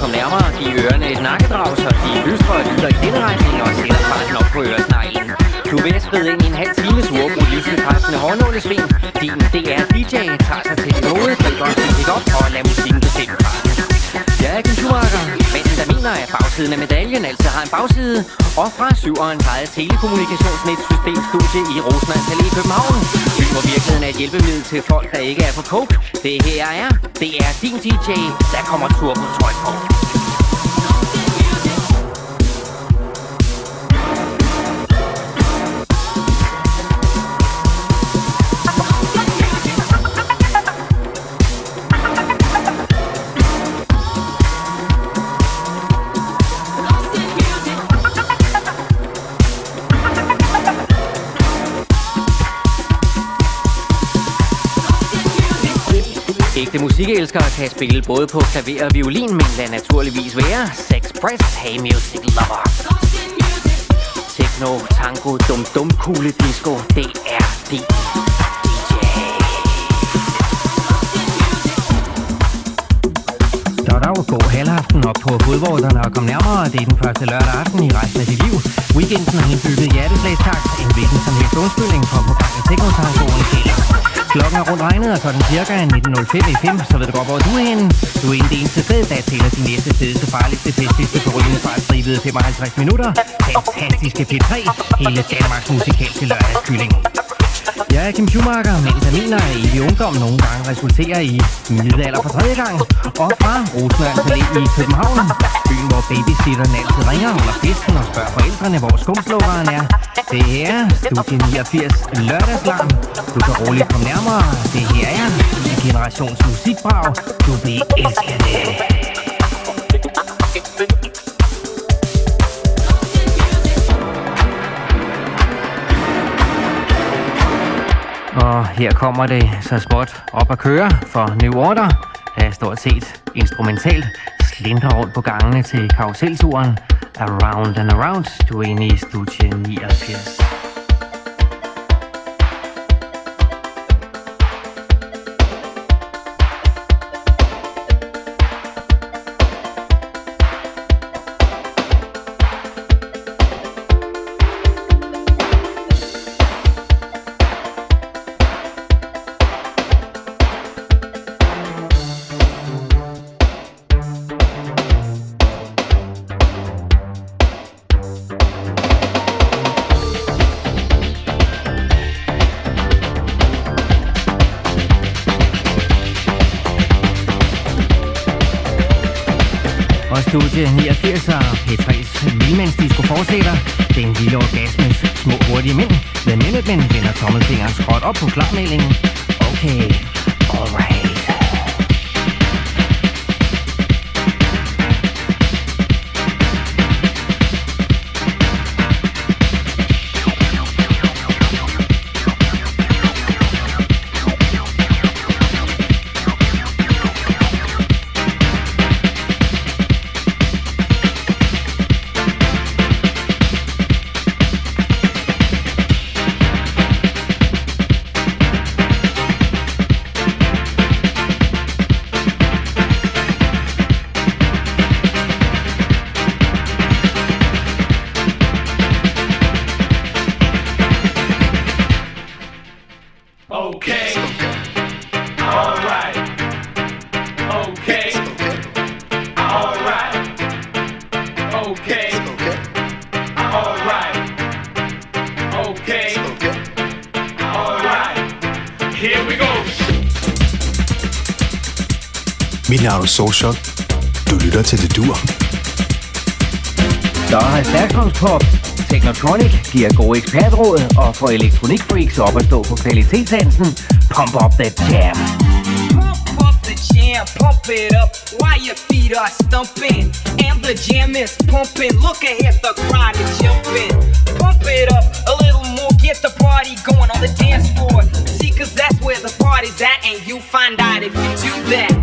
Kom nærmere, giv ørerne et nakkedrag, så de lystre lyder i genrejsning og sætter farten op på øresneglen. Du vil skride ind i en halv times uafbrudt livsbekræftende hårnålesving. Din DR-DJ tager sig til noget, drikker sit op og lader musikken bestemme farten. Jeg er Kim Schumacher, manden der mener, at bagsiden af medaljen altid har en bagside. Og fra Syveren eget telekommunikationsnetsystemstudie i Rosenørns Allé i København. Film og virkeligheden er et hjælpemiddel til folk, der ikke er på coke. Det her er din DJ, der kommer tur på tøj på. Ægte musikelskere kan spille både på klaver og violin, men lad naturligvis være Sexpress, Hey Music Lover. Techno, tango, dum kugle disco, det er dit DJ. Så er der jo god halvaften op på fodbolderne og kom nærmere. Det er den første lørdag aften i resten af dit liv. Weekenden har indbygget hjerteslagstakt, en hvilken som helst undskyldning for at få gang i teknotangoen kælder. Klokken er rundt regnet, og så er den cirka 19.05 i 5, så ved du godt, hvor du er henne. Du er inde det eneste sted, der tæller de næste fedeste, farligste, festligste, forrygende, fartstribede 55 minutter. Fantastiske P3, hele Danmarks musikalske lørdagskylling. Jeg er Kim Schumacher, men terminer i evig ungdom nogle gange resulterer i middelalder for tredje gang. Og fra Rosenørns Allé i København, byen hvor babysitteren altid ringer under festen og spørger forældrene, hvor skumslukkeren er. Det her er Studie 89 lørdagslarm. Du kan roligt komme nærmere. Det her er en generations musikbrag. Du vil elske det. Og her kommer det så småt op at køre for New Order, der er stort set instrumentalt slindrer rundt på gangene til karuselturen Around and Around. Du er inde i Studie 89. Studie 89 og P3's Lillemandsdisco fortsætter. Den lille orgasmes små hurtige mænd. The Minutemen vender tommelfingeren skråt op på klarmeldingen. Okay, alright. Mit navn er Soulshock. Du lytter til Det Dur. Så har Stærkstrømspop. Technotronic giver gode ekspertråd og får elektronikfreaks op at stå på kvalitetssansen. Pump up that jam. Pump up the jam, pump it up while your feet are stumping. And the jam is pumping, look ahead, the crowd is jumping. Pump it up a little more, get the party going on the dance floor. See, cause that's where the party's at, and you find out if you do that.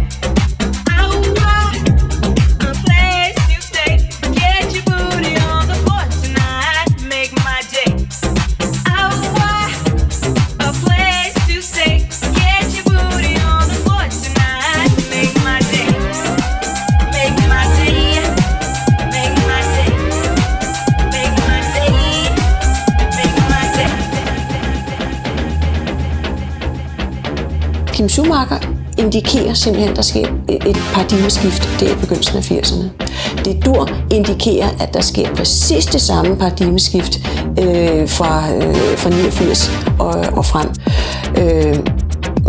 Kim Schumacher indikerer simpelthen, at der sker et paradigmeskift der i begyndelsen af 80'erne. Det Dur indikerer, at der sker præcis det samme paradigmeskift fra 89 og frem.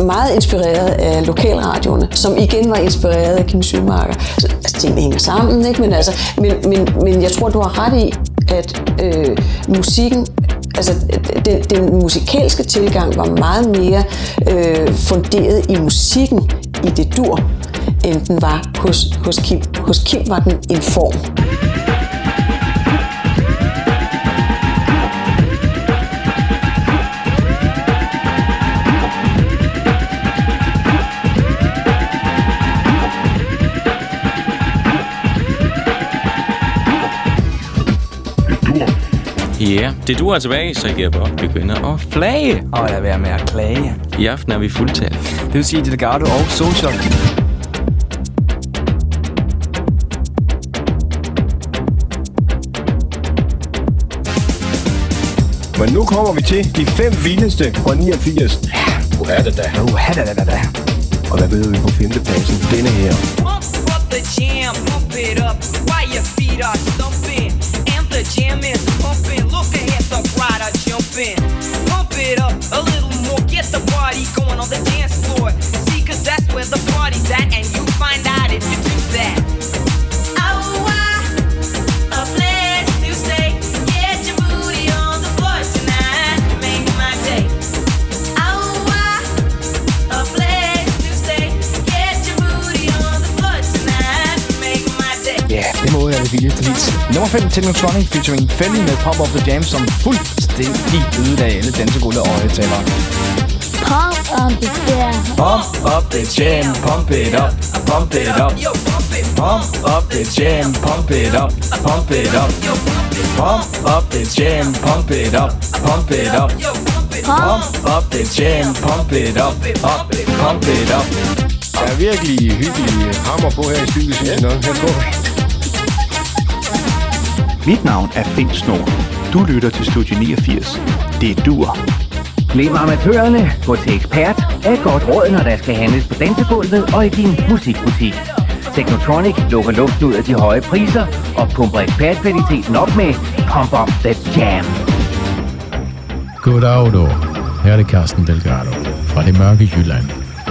Meget inspireret af lokalradioerne, som igen var inspireret af Kim Schumacher. Altså, tingene hænger sammen, ikke? Men jeg tror, du har ret i, at musikken, altså den musikalske tilgang var meget mere funderet i musikken i Det Dur, end den var hos Kim. Hos Kim var den en form. Ja, det du er tilbage, så kan jeg bare begynde at flage. Og lad være med at klage. I aften er vi fuldtal. Det vil sige Delgado og Soulshock. Men nu kommer vi til de 5 vildeste fra 89. Og hvad ved vi på 5. pladsen? Denne her. The jam, pump it up while your feet are stumping. And the jam is pumping. Look ahead, the crowd are jumping. Pump it up a little more, get the party going on the dance floor. See, cause that's where the party's at, and you find out if you do that. A place to stay. Get your booty on the floor tonight. Make my day. A place to stay. Get your booty on the floor tonight. Make my day. Ja, det må være det vildeste hit. Nummer 5, Technotronic featuring Fælly med Pop of the Jam, som fuldstændig øde af alle dansegulve og højtalere. Pump up the jam. Pump up the jam, pump it up, pump it up. Pump up the jam, pump it up, pump it up. Pump up the jam, pump it up, pump it up. Pump up the jam, pump it up, pump it up. Der er virkelig hyggelig hammer på her i studiet, synes jeg nok. Mit navn er Finn Snor. Du lytter til Studie 89. Det er dur. Glem amatørerne, gå til ekspert er et godt råd, når der skal handles på dansegulvet og i din musikbutik. Technotronic lukker luften ud af de høje priser og pumper ekspertkvaliteten op med Pump Up The Jam. Goddag du. Her er det Carsten Delgado fra det mørke Jylland.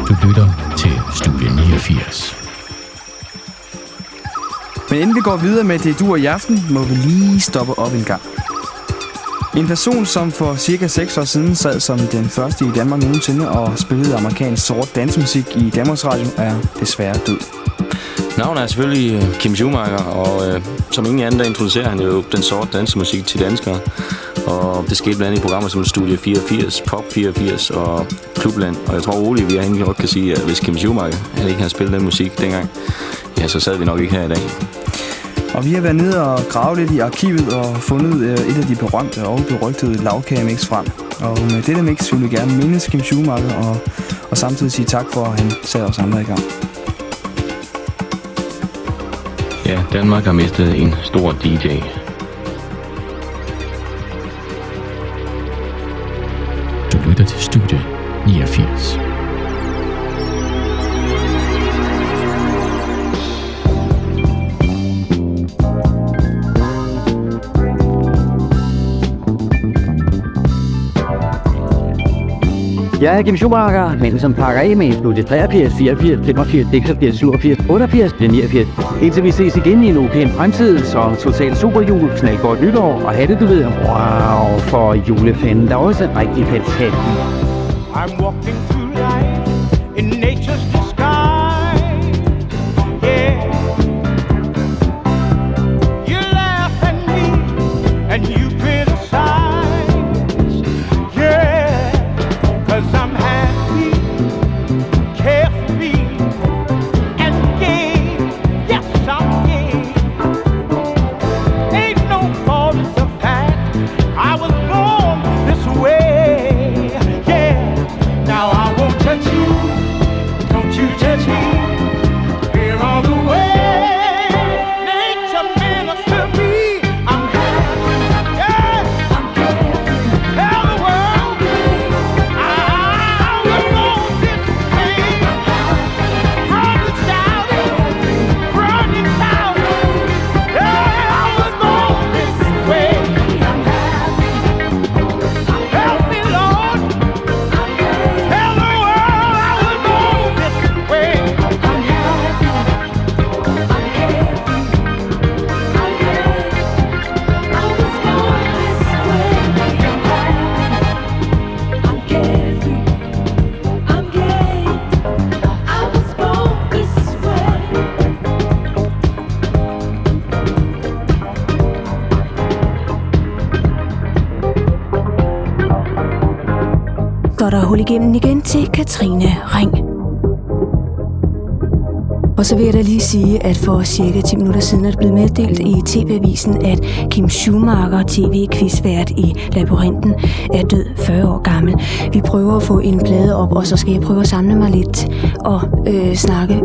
Du lytter til Studie 89. Men inden vi går videre med det dur i aften, må vi lige stoppe op en gang. En person, som for cirka 6 år siden sad som den første i Danmark nogensinde og spillede amerikansk sort dansemusik i Danmarks Radio, er desværre død. Navnet er selvfølgelig Kim Schumacher, og som ingen anden, der introducerer han jo den sorte dansemusik til danskere. Og det skete blandt andet i programmer som Studie 84, Pop 84 og Klubland. Og jeg tror roligt, vi herinde godt kan sige, at hvis Kim Schumacher ikke havde spillet den musik dengang, ja, så sad vi nok ikke her i dag. Og vi har været nede og gravet lidt i arkivet og fundet et af de berømte og berygtede lavkagemix frem. Og med dette mix vil vi gerne mindes Kim Schumacher og samtidig sige tak for, at han satte os andre i gang. Ja, Danmark har mistet en stor DJ. Du lytter til Studie 89. Jeg er Kim Schumacher, men som pakker af med Studie 83, 84, 85, 86, 87, 88, 89. Indtil vi ses igen i en ukend fremtid, så total superjul, knald godt nytår, og have det, du ved, wow, for julefanden, der er også rigtig fantastisk. I'm walking through life in nature's disguise, yeah. You laugh at me and you criticize, yeah. 'Cause I'm happy, carefree, and gay, yes I'm gay. Ain't no fault, it's a fact, I was born this way, yeah. Now I won't touch you, don't you touch me, here all the way. Nature minister me, I'm happy, yeah. I'm happy, tell the world, I was born this way. Run and shout it, run and shout it, yeah, I was born this way. I'm happy, help me Lord. Tell the world I was born this way. I'm happy. I'm happy. I'm happy. I was born this way. I'm happy. I'm carefree. I'm gay. I was born this way. Går der hul igennem igen til Katrine Ring. Og så vil jeg da lige sige, at for cirka 10 minutter siden er det blevet meddelt i TV-avisen, at Kim Schumacher, tv-quizvært i Labyrinten, er død 40 år gammel. Vi prøver at få en plade op, og så skal jeg prøve at samle mig lidt og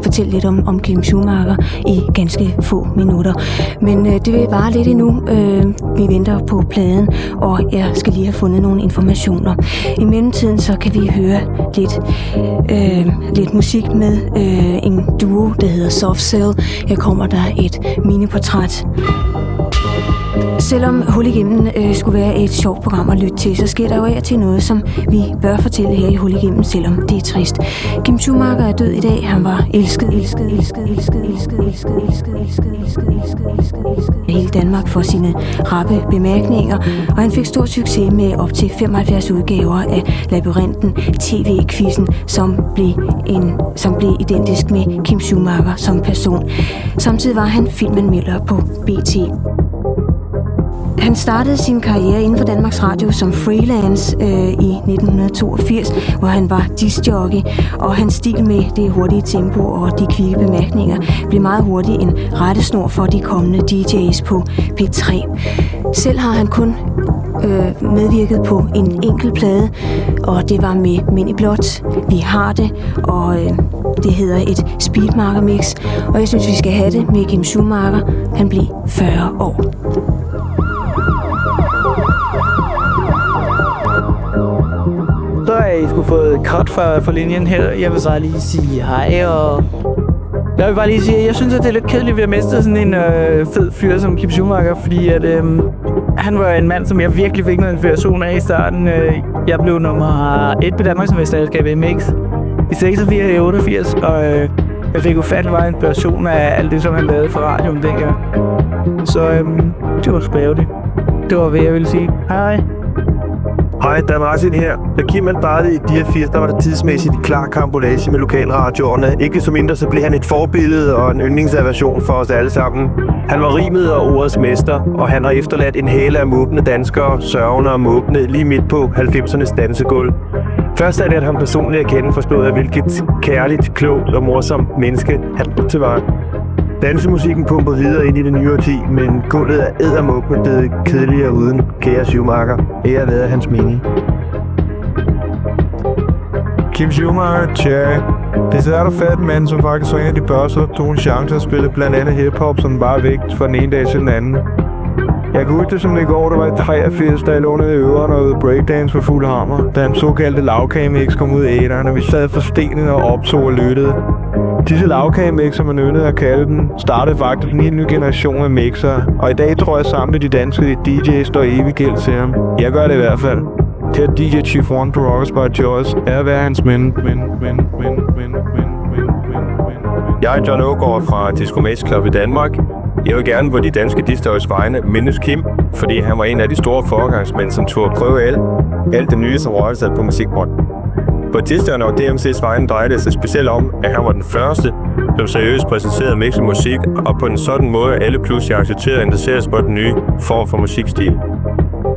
fortælle lidt om Kim Schumacher i ganske få minutter. Men det vil vare lidt endnu. Vi venter på pladen, og jeg skal lige have fundet nogle informationer. I mellemtiden så kan vi høre lidt musik med en duo, der hedder Soft Cell. Her kommer der et miniportræt. Selvom Hul Igennem skulle være et sjovt program at lytte til, så sker der jo af til noget, som vi bør fortælle her i Hul Igennem, selvom det er trist. Kim Schumacher er død i dag. Han var elsket hele Danmark for sine rappe bemærkninger, og han fik stor succes med op til 75 udgaver af Labyrinten, TV-quizzen, som blev identisk med Kim Schumacher som person. Samtidig var han filmanmelder på BT. Han startede sin karriere inden for Danmarks Radio som freelance i 1982, hvor han var discjockey, og hans stil med det hurtige tempo og de kvikke bemærkninger blev meget hurtigt en rettesnor for de kommende DJ's på P3. Selv har han kun medvirket på en enkelt plade, og det var med Mænd i Blåt, Vi har det, og det hedder et Speedmarker Mix, og jeg synes, vi skal have det med Kim Schumacher. Han blev 40 år. Så har I sgu fået cut fra linjen her. Jeg vil så lige sige hej, og jeg vil bare lige sige, at jeg synes, at det er lidt kedeligt, at vi har mistet sådan en fed fyr som Kim Schumacher, fordi at, han var en mand, som jeg virkelig fik noget inspiration af i starten. Jeg blev nummer 1 på Danmarks mesterskab i MX i 86 og 88, og jeg fik ufattelig meget inspiration af alt det, som han lavede for radioen dengang. Så det var spævligt. Det var, hvad jeg ville sige. Hej. Hej, Dan Racin her. Da Kim startede i 84, der var der tidsmæssigt klar karambolage med lokalradioerne. Ikke så mindre, så blev han et forbillede og en yndlingsaversion for os alle sammen. Han var rimet og ordets mester, og han har efterladt en hale af måbne danskere, sørgende og måbne lige midt på 90'ernes dansegulv. Først er det, at han personligt er kendt forstået af, hvilket kærligt, klogt og morsomt menneske han til var. Dansemusikken pumper videre ind i det nye årti, men gulvet er eddermukkende blevet kedeligere uden kære Schumacher. Ære været hans mening. Kim Schumacher, tja. Det er svært at fatte mand, som faktisk var en af de børser, tog en chance at spille blandt andet hiphop, som bare væk fra den ene dag til den anden. Jeg kan huske det som i går, der var i 83, da jeg lå nede i øveren og øvede breakdance for fuld hammer, da han såkaldte lavkagemix kom ud af æderen, og vi sad for stenen og optog og lyttede. Disse lavkagemix, som man yndede at kalde dem, startede faktisk en helt ny generation af mixere, og i dag tror jeg sammen med de danske DJ's står evig gæld til ham. Jeg gør det i hvert fald. Til at DJ Chief One på Rockers by Choice er at være hans men. Jeg er John Ågaard fra Disco Maze Club i Danmark. Jeg vil gerne på de danske DJ's vegne mindes Kim, fordi han var en af de store foregangsmænd, som turde prøve alt det nye, som rørte sig på musikfronten. På DJ'erne og DMC's vegne drejede det sig specielt om, at han var den første, som seriøst præsenterede mixet musik, og på en sådan måde alle pludselig accepterede at interessere sig på den nye form for musikstil.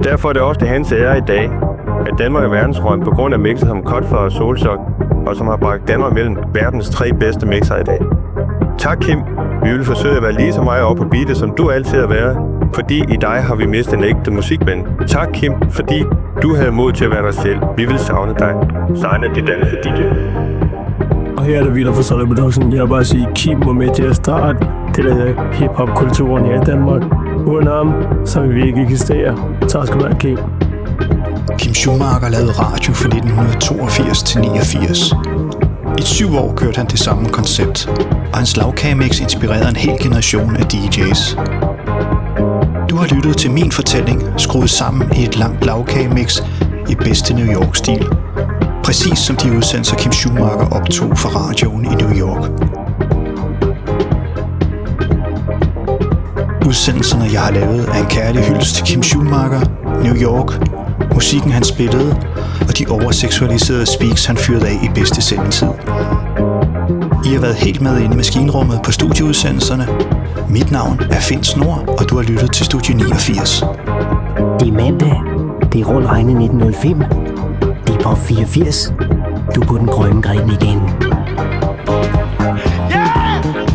Derfor er det også hans ære i dag, at Danmark er verdensrømt på grund af mixet som Cutfer og Solsok, og som har bragt Danmark mellem verdens 3 bedste mixer i dag. Tak Kim, vi vil forsøge at være lige så meget oppe på beatet, som du altid har været, fordi i dig har vi mistet en ægte musikven. Tak Kim, fordi du havde mod til at være dig selv. Vi vil savne dig. Signer det danske DJ. Og her er det videre for Solid Production. Jeg vil bare sige, Kim var med til at starte det der hip-hop-kulturen her i Danmark. Uden ham, så vil vi ikke eksistere. Tak skal du have, Kim. Kim Schumacher lavede radio fra 1982 til 89. I 7 år kørte han det samme koncept, og hans lavkagemix inspirerede en hel generation af DJ's. Du har lyttet til min fortælling, skruet sammen i et langt lavkagemix i bedste New York-stil. Præcis som de udsendelser Kim Schumacher optog for radioen i New York. Udsendelserne, jeg har lavet, er en kærlig hyldest til Kim Schumacher, New York, musikken han spillede, og de overseksualiserede speaks han fyrede af i bedste sendetid. I har været helt med inde i maskinrummet på studieudsendelserne. Mit navn er Finn Snor, og du har lyttet til Studie 89. Det er mandag. Det er rundt regnet 1905. Det er på 84. Du er på den grønne gren igen. Yeah!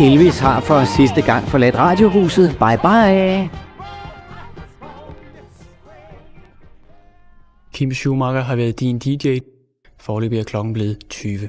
Elvis har for sidste gang forladt radiohuset. Bye bye. Kim Schumacher har været din DJ. Foreløbig er klokken blevet 20.